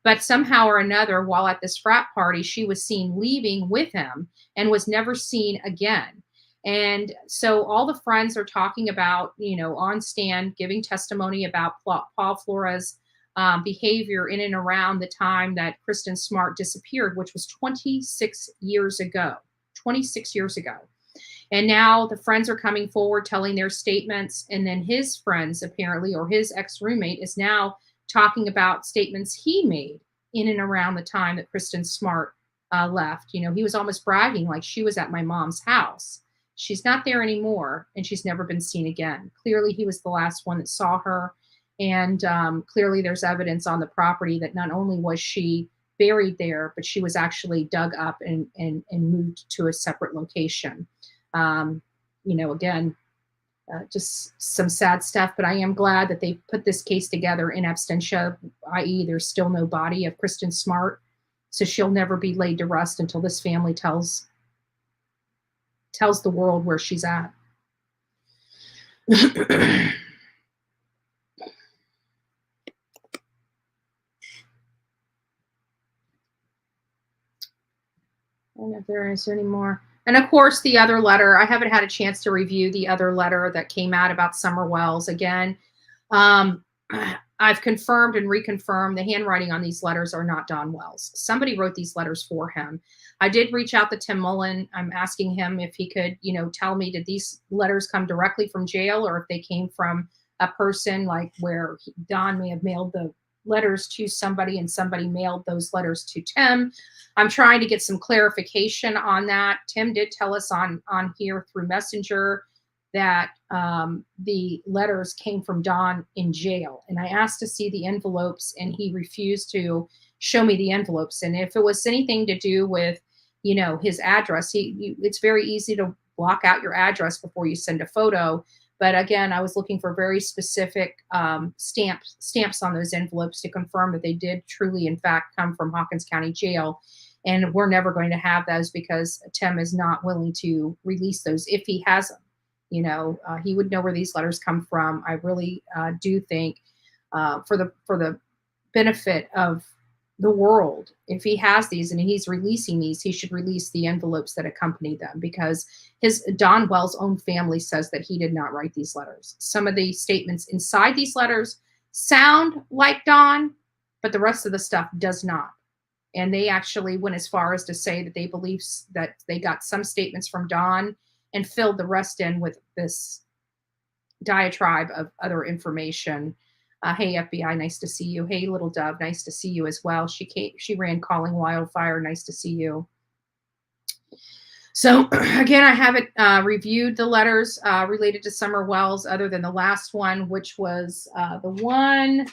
But somehow or another, while at this frat party, she was seen leaving with him and was never seen again. And so all the friends are talking about, on stand, giving testimony about Paul Flores' behavior in and around the time that Kristen Smart disappeared, which was 26 years ago. 26 years ago. And now the friends are coming forward telling their statements. And then his friends, apparently, or his ex-roommate, is now talking about statements he made in and around the time that Kristen Smart left. He was almost bragging like, she was at my mom's house. She's not there anymore, and she's never been seen again. Clearly, he was the last one that saw her. And clearly there's evidence on the property that not only was she buried there, but she was actually dug up and moved to a separate location. Again, just some sad stuff, but I am glad that they put this case together in absentia, i.e. there's still no body of Kristen Smart. So she'll never be laid to rest until this family tells the world where she's at. I don't know if there is any more. And of course, the other letter, I haven't had a chance to review the other letter that came out about Summer Wells. Again, I've confirmed and reconfirmed the handwriting on these letters are not Don Wells. Somebody wrote these letters for him. I did reach out to Tim Mullen. I'm asking him if he could, tell me, did these letters come directly from jail or if they came from a person like where Don may have mailed the letters to somebody and somebody mailed those letters to Tim. I'm trying to get some clarification on that. Tim did tell us on here through Messenger that the letters came from Don in jail. And I asked to see the envelopes and he refused to show me the envelopes. And if it was anything to do with, his address, it's very easy to block out your address before you send a photo. But again, I was looking for very specific stamps on those envelopes to confirm that they did truly, in fact, come from Hawkins County Jail. And we're never going to have those because Tim is not willing to release those if he has them. He would know where these letters come from. I really do think for the benefit of the world, if he has these and he's releasing these, he should release the envelopes that accompany them because Don Wells' own family says that he did not write these letters. Some of the statements inside these letters sound like Don, but the rest of the stuff does not. And they actually went as far as to say that they believe that they got some statements from Don and filled the rest in with this diatribe of other information. Hey, FBI, nice to see you. Hey, Little Dove, nice to see you as well. She ran Calling Wildfire. Nice to see you. So again, I haven't reviewed the letters related to Summer Wells other than the last one, which was the one.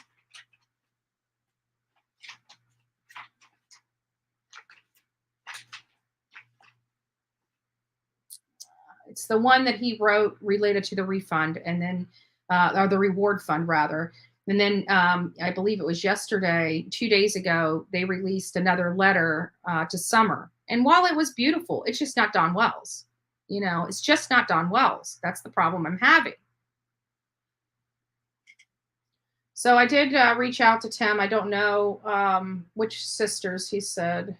It's the one that he wrote related to the refund and then, or the reward fund rather. And then I believe it was yesterday, 2 days ago, they released another letter to Summer. And while it was beautiful, it's just not Don Wells. You know, it's just not Don Wells. That's the problem I'm having. So I did reach out to Tim. I don't know which sisters he said.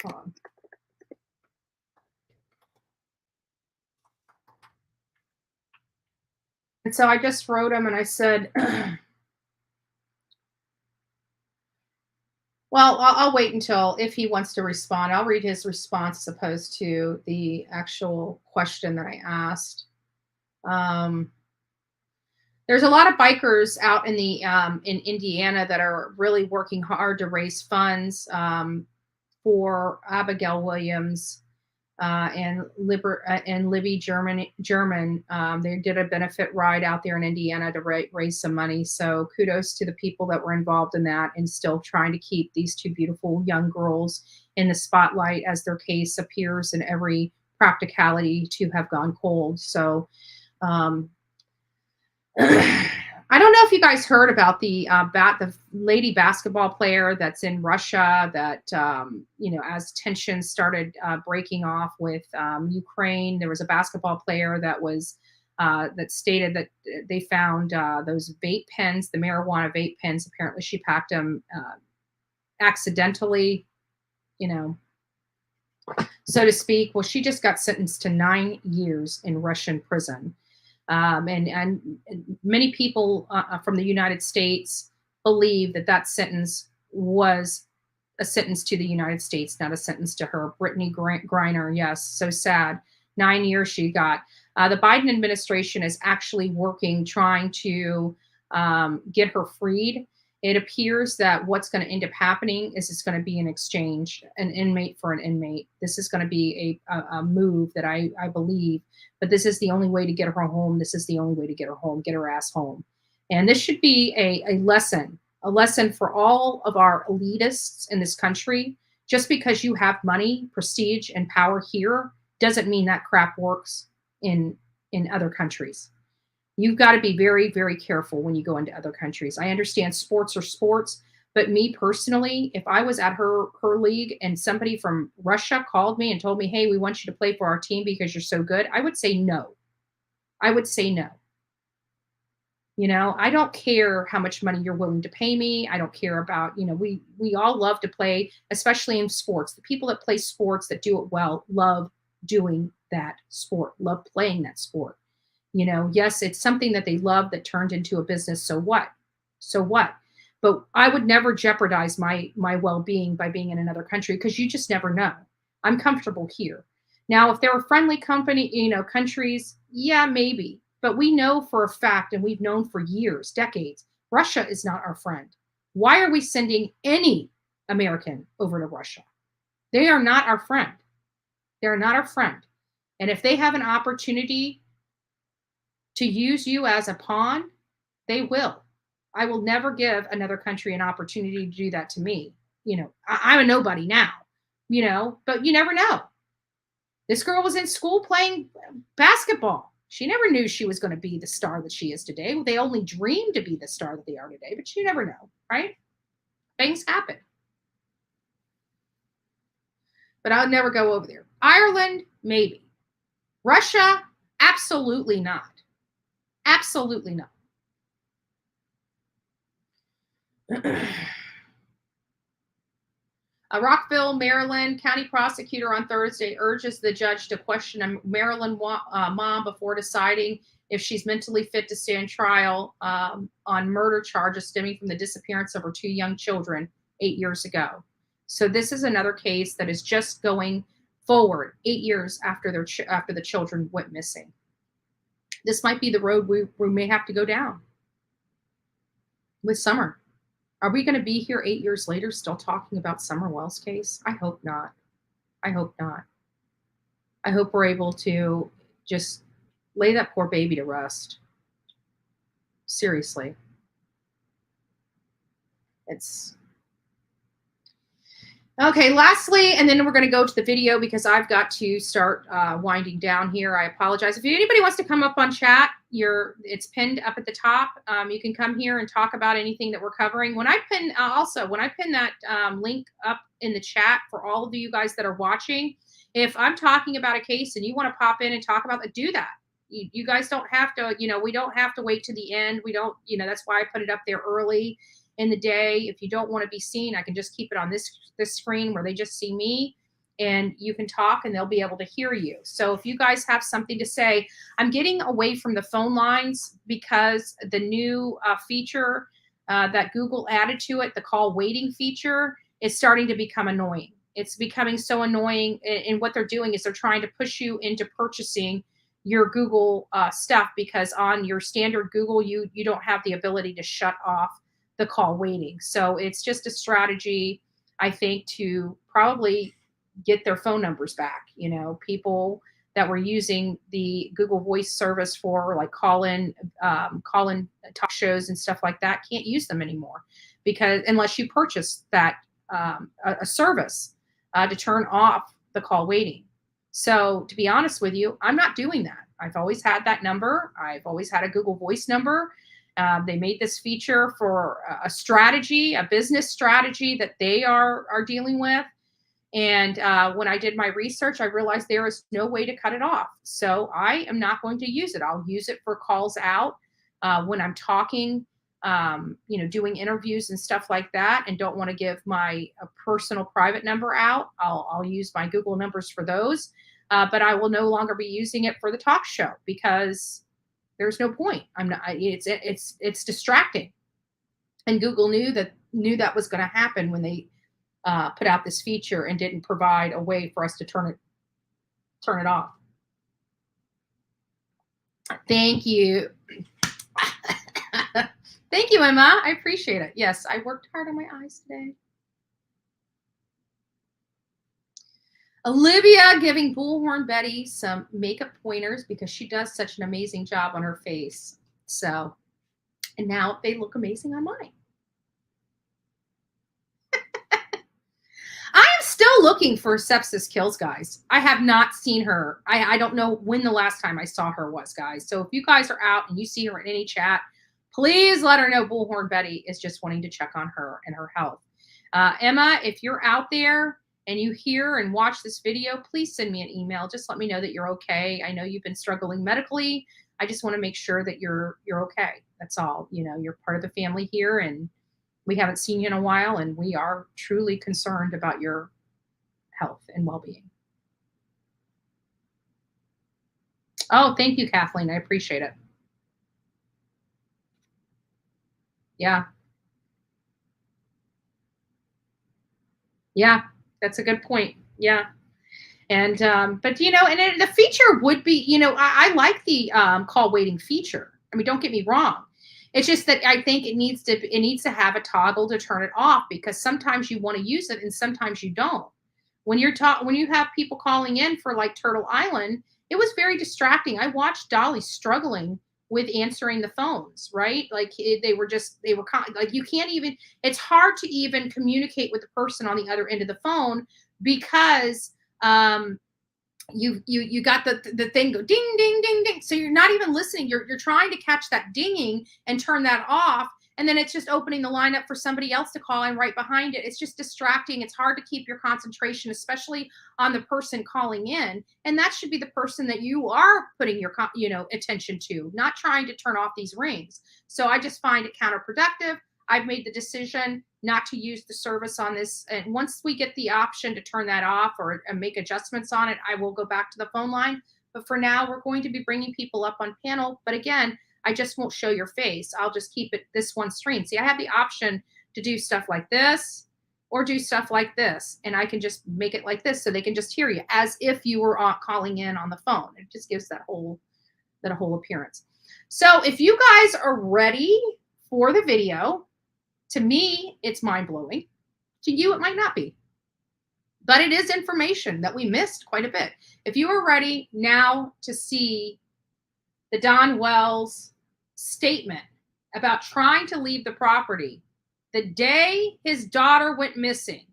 Hold on. And so I just wrote him and I said, well, I'll wait until if he wants to respond. I'll read his response as opposed to the actual question that I asked. There's a lot of bikers out in the in Indiana that are really working hard to raise funds for Abigail Williams and Libby German. They did a benefit ride out there in Indiana to raise some money. So kudos to the people that were involved in that and still trying to keep these two beautiful young girls in the spotlight as their case appears in every practicality to have gone cold. So I don't know if you guys heard about the lady basketball player that's in Russia that, as tensions started breaking off with Ukraine, there was a basketball player that was that stated that they found those vape pens, the marijuana vape pens. Apparently she packed them accidentally, so to speak. Well, she just got sentenced to 9 years in Russian prison. And many people from the United States believe that sentence was a sentence to the United States, not a sentence to her. Brittany Griner, yes, so sad. 9 years she got. The Biden administration is actually trying to get her freed. It appears that what's going to end up happening is it's going to be an exchange, an inmate for an inmate. This is going to be a move that I believe, but this is the only way to get her home. This is the only way to get her home, get her ass home. And this should be a lesson for all of our elitists in this country. Just because you have money, prestige, and power here doesn't mean that crap works in other countries. You've got to be very, very careful when you go into other countries. I understand sports are sports, but me personally, if I was at her league and somebody from Russia called me and told me, hey, we want you to play for our team because you're so good, I would say no. I would say no. I don't care how much money you're willing to pay me. I don't care about, we all love to play, especially in sports. The people that play sports that do it well love doing that sport, love playing that sport. Yes, it's something that they love that turned into a business. So what? But I would never jeopardize my well-being by being in another country because you just never know. I'm comfortable here. Now, if there were friendly countries, yeah, maybe. But we know for a fact, and we've known for years, decades, Russia is not our friend. Why are we sending any American over to Russia? They are not our friend. They're not our friend. And if they have an opportunity to use you as a pawn, they will. I will never give another country an opportunity to do that to me. I'm a nobody now, but you never know. This girl was in school playing basketball. She never knew she was going to be the star that she is today. They only dreamed to be the star that they are today, but you never know, right? Things happen. But I'll never go over there. Ireland, maybe. Russia, absolutely not. Absolutely not. A Rockville, Maryland county prosecutor on Thursday urges the judge to question a Maryland mom before deciding if she's mentally fit to stand trial on murder charges stemming from the disappearance of her 2 young children 8 years ago. So this is another case that is just going forward 8 years after the children went missing. This might be the road we may have to go down. with Summer. Are we going to be here 8 years later still talking about Summer Wells' case? I hope not. I hope not. I hope we're able to just lay that poor baby to rest. Seriously. It's okay. Lastly, and then we're going to go to the video because I've got to start winding down here. I apologize. If anybody wants to come up on chat, it's pinned up at the top. You can come here and talk about anything that we're covering. When I pin that link up in the chat for all of you guys that are watching, if I'm talking about a case and you want to pop in and talk about it, do that. You guys don't have to, we don't have to wait to the end. We don't, that's why I put it up there early in the day. If you don't want to be seen, I can just keep it on this screen where they just see me, and you can talk and they'll be able to hear you. So if you guys have something to say, I'm getting away from the phone lines because the new feature that Google added to it, the call waiting feature, is starting to become annoying. It's becoming so annoying, and what they're doing is they're trying to push you into purchasing your Google stuff, because on your standard Google, you don't have the ability to shut off the call waiting. So it's just a strategy, I think, to probably get their phone numbers back. People that were using the Google Voice service for like call-in talk shows and stuff like that can't use them anymore, because unless you purchase that a service to turn off the call waiting. So to be honest with you, I'm not doing that. I've always had that number. I've always had a Google Voice number. They made this feature for a strategy, a business strategy that they are dealing with. And when I did my research, I realized there is no way to cut it off. So I am not going to use it. I'll use it for calls out when I'm talking, doing interviews and stuff like that, and don't want to give my personal private number out. I'll use my Google numbers for those. But I will no longer be using it for the talk show because there's no point. It's distracting. And Google knew that was going to happen when they put out this feature and didn't provide a way for us to turn it off. Thank you. Thank you, Emma. I appreciate it. Yes, I worked hard on my eyes today. Olivia giving Bullhorn Betty some makeup pointers because she does such an amazing job on her face. So, and now they look amazing on mine. I am still looking for Sepsis Kills, guys. I have not seen her. I don't know when the last time I saw her was, guys. So if you guys are out and you see her in any chat, please let her know Bullhorn Betty is just wanting to check on her and her health. Emma, if you're out there and you hear and watch this video, please send me an email. Just let me know that you're okay. I know you've been struggling medically. I just want to make sure that you're okay. That's all. You're part of the family here, and we haven't seen you in a while, and we are truly concerned about your health and well-being. Oh, thank you, Kathleen. I appreciate it. Yeah. Yeah, that's a good point. Yeah. And, but, and the feature would be, I like the call waiting feature. I mean, don't get me wrong. It's just that I think it needs to have a toggle to turn it off, because sometimes you want to use it and sometimes you don't. When you have people calling in for like Turtle Island, it was very distracting. I watched Dolly struggling with answering the phones, right? Like they were like, you can't even, it's hard to even communicate with the person on the other end of the phone, because you got the thing go ding, ding, ding, ding. So you're not even listening. You're trying to catch that dinging and turn that off. And then it's just opening the line up for somebody else to call in right behind it. It's just distracting. It's hard to keep your concentration, especially on the person calling in. And that should be the person that you are putting your, attention to, not trying to turn off these rings. So I just find it counterproductive. I've made the decision not to use the service on this. And once we get the option to turn that off or make adjustments on it, I will go back to the phone line. But for now, we're going to be bringing people up on panel. But again, I just won't show your face. I'll just keep it this one screen. See, I have the option to do stuff like this or do stuff like this. And I can just make it like this so they can just hear you as if you were calling in on the phone. It just gives that whole appearance. So if you guys are ready for the video, To me, it's mind-blowing. To you, it might not be. But it is information that we missed quite a bit. If you are ready now to see the Don Wells statement about trying to leave the property the day his daughter went missing,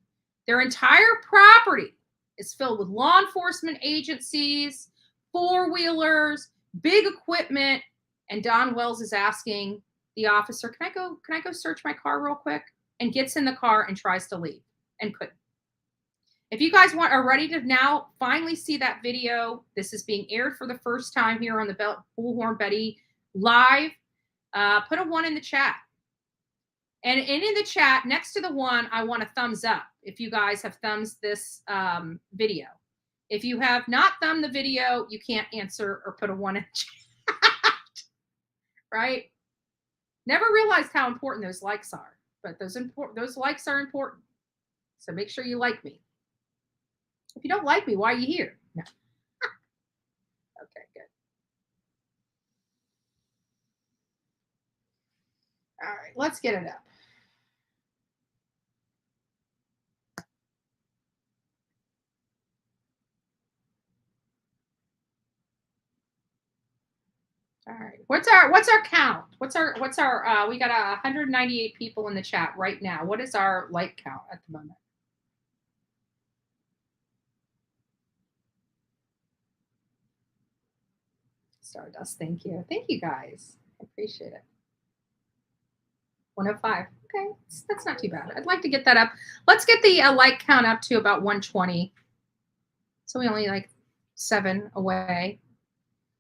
their entire property is filled with law enforcement agencies, four-wheelers, big equipment, and Don Wells is asking the officer, can I go search my car real quick? And gets in the car and tries to leave and couldn't. If you guys are ready to now finally see that video, this is being aired for the first time here on the Bullhorn Betty live. Put a 1 in the chat. And in the chat, next to the 1, I want a thumbs up if you guys have thumbs this video. If you have not thumbed the video, you can't answer or put a 1 in the chat. Right? Never realized how important those likes are, but those likes are important. So make sure you like me. If you don't like me, why are you here? No. Okay, good. All right, let's get it up. All right. What's our count? What's our we got 198 people in the chat right now. What is our like count at the moment? Stardust, thank you. Thank you guys. I appreciate it. 105. Okay, that's not too bad. I'd like to get that up. Let's get the like count up to about 120. So we only like 7 away.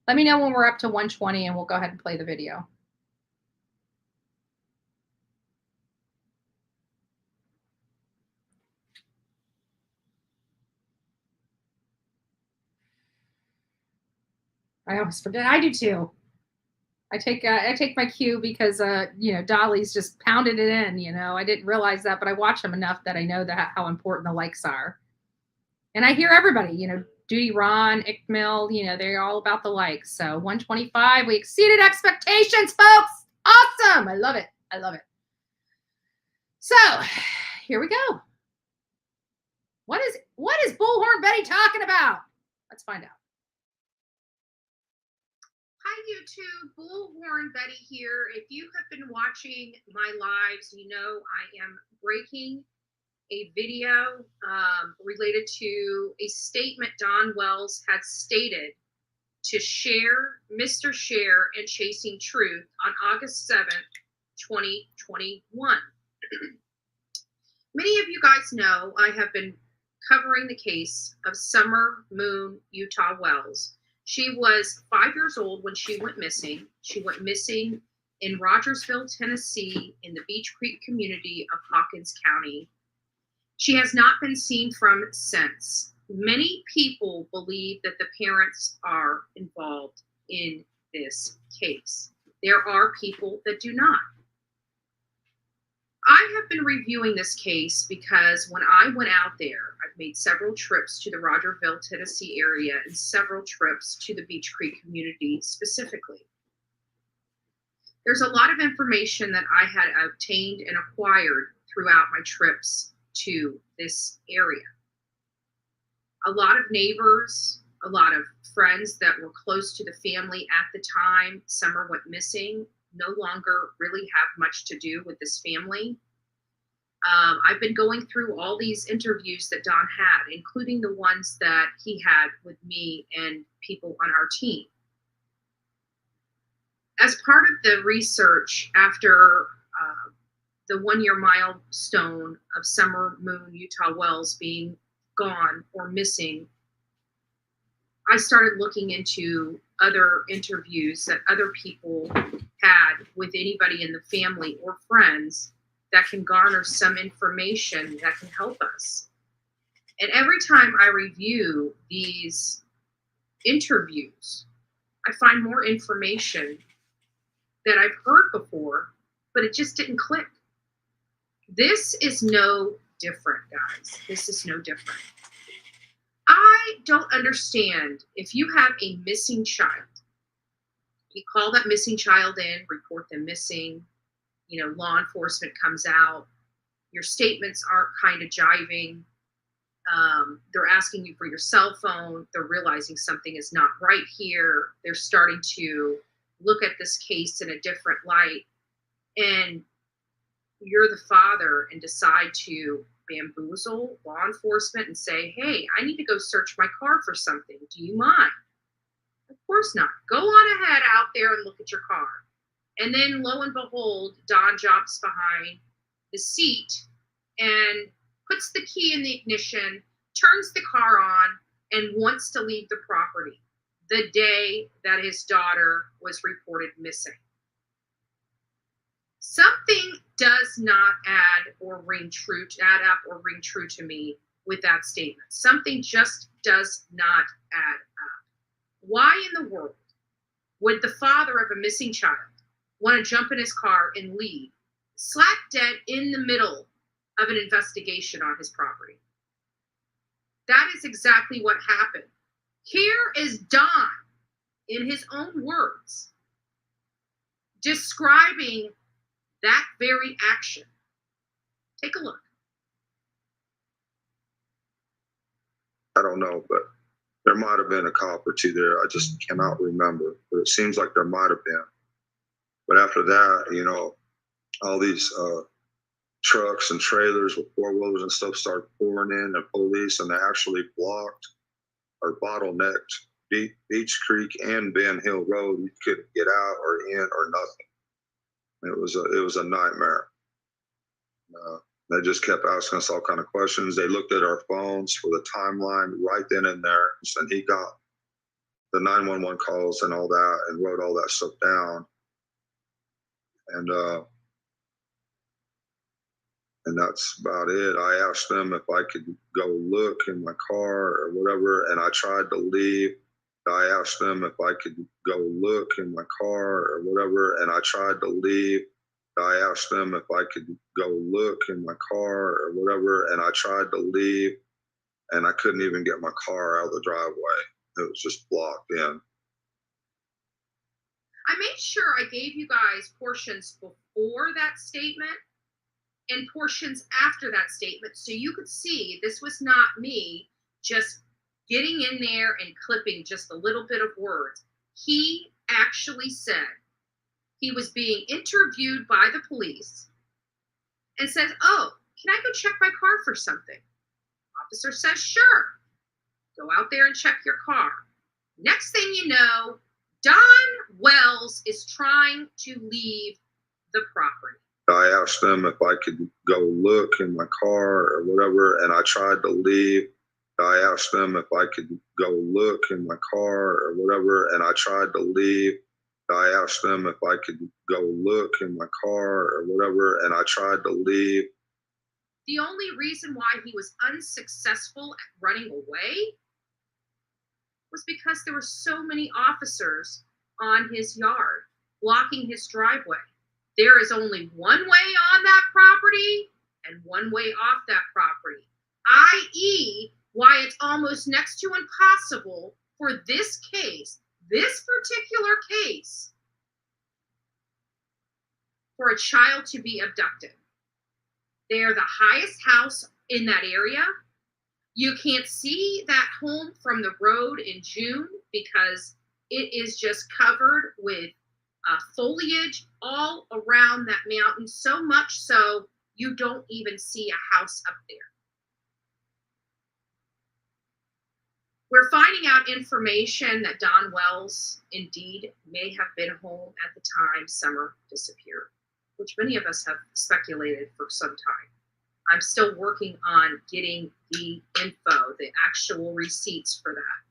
Let me know when we're up to 120 and we'll go ahead and play the video. I always forget. I do too. I take my cue because Dolly's just pounded it in. I didn't realize that, but I watch them enough that I know that how important the likes are. And I hear everybody, Duty Ron, Ickmill, they're all about the likes. So 125, we exceeded expectations, folks. Awesome. I love it. I love it. So here we go. What is Bullhorn Betty talking about? Let's find out.
Hi YouTube, Bullhorn Betty here. If you have been watching my lives, you know I am breaking a video related to a statement Don Wells had stated to Mr. Share and Chasing Truth on August 7th, 2021. Many of you guys know I have been covering the case of Summer Moon Utah Wells. She was 5 years old when she went missing. She went missing in Rogersville, Tennessee, in the Beach Creek community of Hawkins County. She has not been seen from since. Many people believe that the parents are involved in this case. There are people that do not. I have been reviewing this case because when I went out there, I've made several trips to the Rogersville, Tennessee area and several trips to the Beach Creek community specifically. There's a lot of information that I had obtained and acquired throughout my trips to this area. A lot of neighbors, a lot of friends that were close to the family at the time Summer went missing, no longer really have much to do with this family. I've been going through all these interviews that Don had, including the ones that he had with me and people on our team. As part of the research after the 1-year milestone of Summer Moon Utah Wells being gone or missing, I started looking into other interviews that other people had with anybody in the family or friends that can garner some information that can help us. And every time I review these interviews, I find more information that I've heard before, but it just didn't click. This is no different, guys. This is no different. I don't understand if you have a missing child, you call that missing child in, report them missing. law enforcement comes out. Your statements aren't kind of jiving. They're asking you for your cell phone. They're realizing something is not right here. They're starting to look at this case in a different light. And you're the father and decide to bamboozle law enforcement and say, hey, I need to go search my car for something. Do you mind? Of course not. Go on ahead out there and look at your car. And then lo and behold, Don jumps behind the seat and puts the key in the ignition, turns the car on, and wants to leave the property the day that his daughter was reported missing. Something does not add up or ring true to me with that statement. Something just does not add up. Why in the world would the father of a missing child want to jump in his car and leave, slap dead in the middle of an investigation on his property? That is exactly what happened. Here is Don, in his own words, describing that very action. Take a look.
I don't know, but there might have been a cop or two there. I just cannot remember, but it seems like there might have been. But after that, all these trucks and trailers with four-wheelers and stuff started pouring in, and police, and they actually blocked or bottlenecked Beach Creek and Ben Hill Road. You couldn't get out or in or nothing. It was a nightmare. They just kept asking us all kind of questions. They looked at our phones for the timeline right then and there, and he got the 911 calls and all that, and wrote all that stuff down. And that's about it. I asked them if I could go look in my car or whatever, and I tried to leave. I asked them if I could go look in my car or whatever, and I tried to leave. I asked them if I could go look in my car or whatever, and I tried to leave, and I couldn't even get my car out of the driveway. It was just blocked in.
I made sure I gave you guys portions before that statement and portions after that statement, so you could see this was not me just getting in there and clipping just a little bit of words. He actually said he was being interviewed by the police and says, oh, can I go check my car for something? Officer says, sure. Go out there and check your car. Next thing you know, Don Wells is trying to leave the property.
I asked them if I could go look in my car or whatever, and I tried to leave. I asked them if I could go look in my car or whatever, and I tried to leave. I asked them if I could go look in my car or whatever, and I tried to leave.
The only reason why he was unsuccessful at running away was because there were so many officers on his yard blocking his driveway. There is only one way on that property and one way off that property, i.e., why it's almost next to impossible for this case, this particular case, for a child to be abducted. They are the highest house in that area. You can't see that home from the road in June because it is just covered with foliage all around that mountain, so much so you don't even see a house up there. We're finding out information that Don Wells indeed may have been home at the time Summer disappeared, which many of us have speculated for some time. I'm still working on getting the info, the actual receipts for that.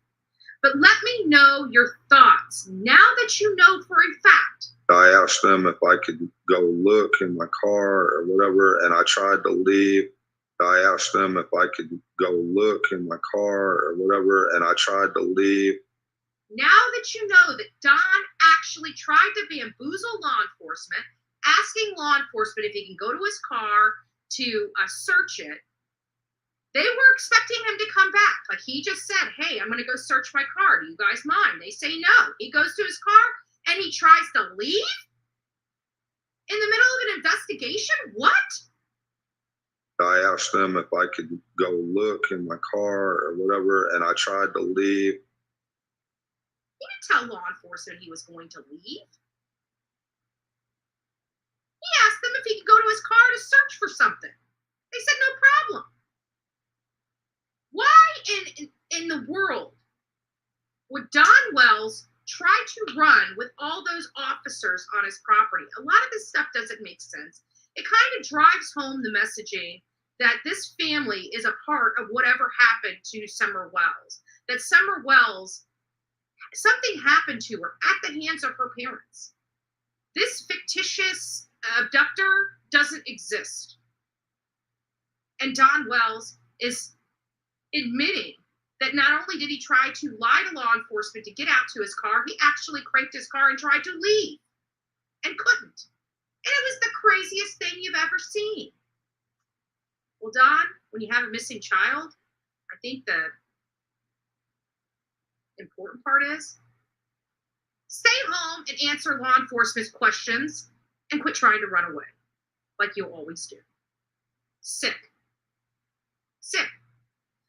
But let me know your thoughts now that you know for a fact.
I asked them if I could go look in my car or whatever, and I tried to leave. I asked them if I could go look in my car or whatever, and I tried to leave.
Now that you know that Don actually tried to bamboozle law enforcement, asking law enforcement if he can go to his car to search it, they were expecting him to come back. Like he just said, hey, I'm going to go search my car. Do you guys mind? They say no. He goes to his car and he tries to leave. In the middle of an investigation? What?
I asked them if I could go look in my car or whatever, and I tried to leave.
He didn't tell law enforcement he was going to leave. He asked them if he could go to his car to search for something. They said no problem. Why in the world would Don Wells try to run with all those officers on his property? A lot of this stuff doesn't make sense. It kind of drives home the messaging that this family is a part of whatever happened to Summer Wells. That Summer Wells, something happened to her at the hands of her parents. This fictitious abductor doesn't exist. And Don Wells is admitting that not only did he try to lie to law enforcement to get out to his car, he actually cranked his car and tried to leave and couldn't. And it was the craziest thing you've ever seen. Well, Don, when you have a missing child, I think the important part is stay home and answer law enforcement's questions and quit trying to run away like you always do. Sick.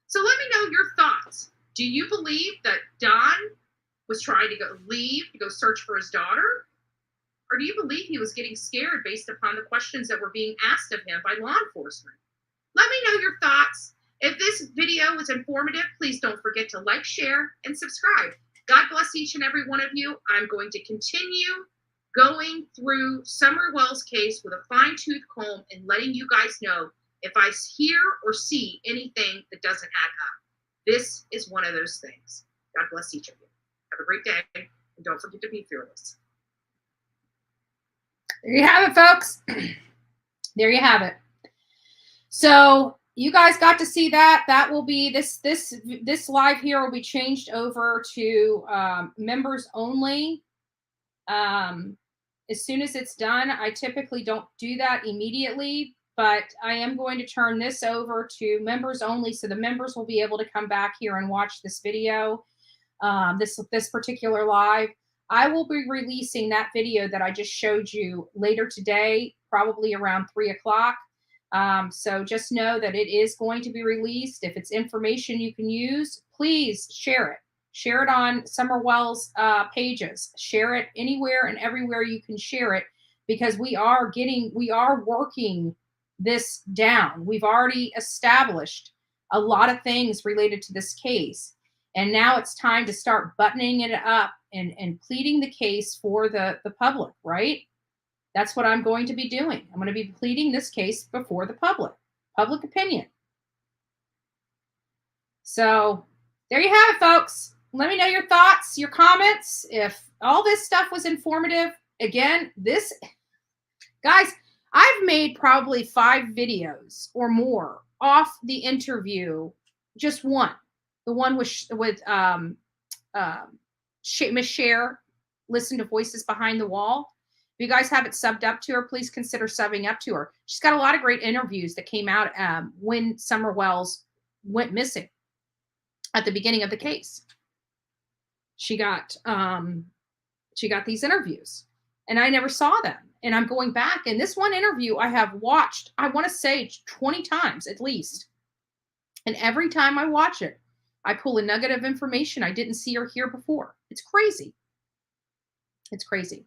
So let me know your thoughts. Do you believe that Don was trying to leave to go search for his daughter? Or do you believe he was getting scared based upon the questions that were being asked of him by law enforcement? Let me know your thoughts. If this video was informative, please don't forget to like, share, and subscribe. God bless each and every one of you. I'm going to continue going through Summer Wells' case with a fine-tooth comb and letting you guys know if I hear or see anything that doesn't add up. This is one of those things. God bless each of you. Have a great day, and don't forget to be fearless.
There you have it, folks. There you have it. So you guys got to see that. That will be this live here will be changed over to members only. As soon as it's done, I typically don't do that immediately, but I am going to turn this over to members only, so the members will be able to come back here and watch this video, this particular live. I will be releasing that video that I just showed you later today, probably around 3 o'clock. So just know that it is going to be released. If it's information you can use, please share it. Share it on Summer Wells' pages. Share it anywhere and everywhere you can share it, because we are working this down. We've already established a lot of things related to this case. And now it's time to start buttoning it up and pleading the case for the public, right? That's what I'm going to be doing. I'm going to be pleading this case before the public opinion. So there you have it, folks. Let me know your thoughts, your comments. If all this stuff was informative, again, guys, I've made probably 5 videos or more off the interview, just one. The one with Miss Cher, Listen to Voices Behind the Wall. If you guys have it subbed up to her, please consider subbing up to her. She's got a lot of great interviews that came out when Summer Wells went missing at the beginning of the case. She got these interviews, and I never saw them. And I'm going back, and this one interview I have watched, I want to say 20 times at least. And every time I watch it, I pull a nugget of information I didn't see or hear before. It's crazy. It's crazy.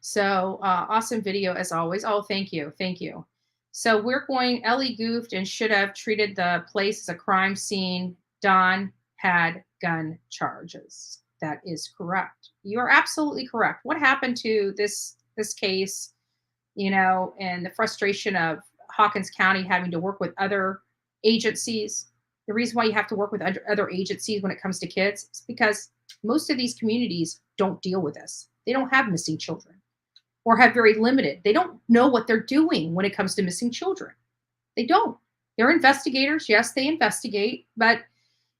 So awesome video as always. Oh, thank you. Thank you. So Ellie goofed and should have treated the place as a crime scene. Don had gun charges. That is correct. You are absolutely correct. What happened to this case, and the frustration of Hawkins County having to work with other agencies. The reason why you have to work with other agencies when it comes to kids is because most of these communities don't deal with this. They don't have missing children, or have very limited. They don't know what they're doing when it comes to missing children. They don't. They're investigators. Yes, they investigate, but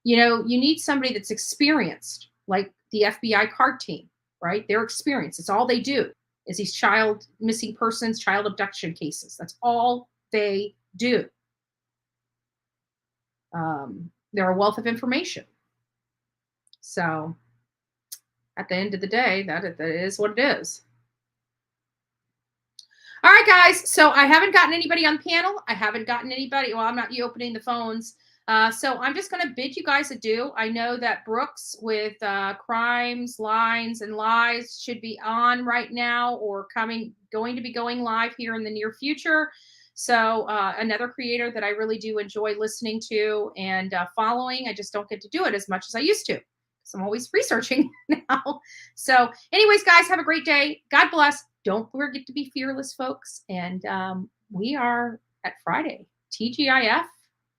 you need somebody that's experienced, like the FBI card team, right? They're experienced. It's all they do is these child missing persons, child abduction cases. That's all they do. They're a wealth of information. So at the end of the day, that is what it is. All right, guys. So I haven't gotten anybody on panel. I haven't gotten anybody. Well, I'm not opening the phones. So I'm just going to bid you guys adieu. I know that Brooks with Crimes, Lines, and Lies should be on right now or going to be going live here in the near future. So another creator that I really do enjoy listening to and following. I just don't get to do it as much as I used to. So I'm always researching now. So anyways, guys, have a great day. God bless. Don't forget to be fearless, folks. And we are at Friday. TGIF.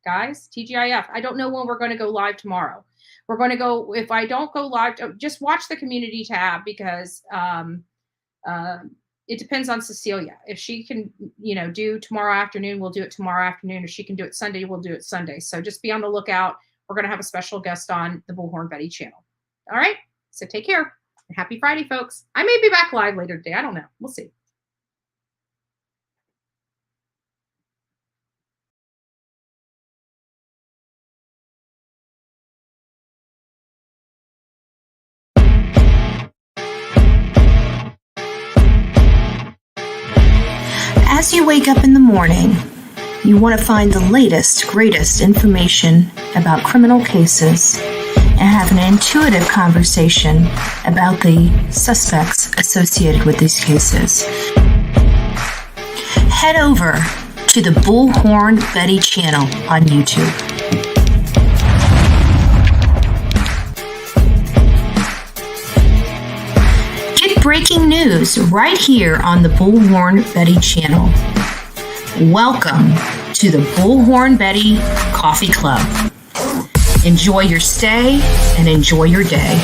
Guys, TGIF. I don't know when we're going to go live tomorrow. We're going to go, if I don't go live, just watch the community tab because it depends on Cecilia. If she can, do tomorrow afternoon, we'll do it tomorrow afternoon. If she can do it Sunday, we'll do it Sunday. So just be on the lookout. We're going to have a special guest on the Bullhorn Betty channel. All right. So take care. And happy Friday, folks. I may be back live later today. I don't know. We'll see.
As you wake up in the morning, you want to find the latest, greatest information about criminal cases and have an intuitive conversation about the suspects associated with these cases. Head over to the Bullhorn Betty channel on YouTube. Get breaking news right here on the Bullhorn Betty channel. Welcome to the Bullhorn Betty Coffee Club. Enjoy your stay and enjoy your day.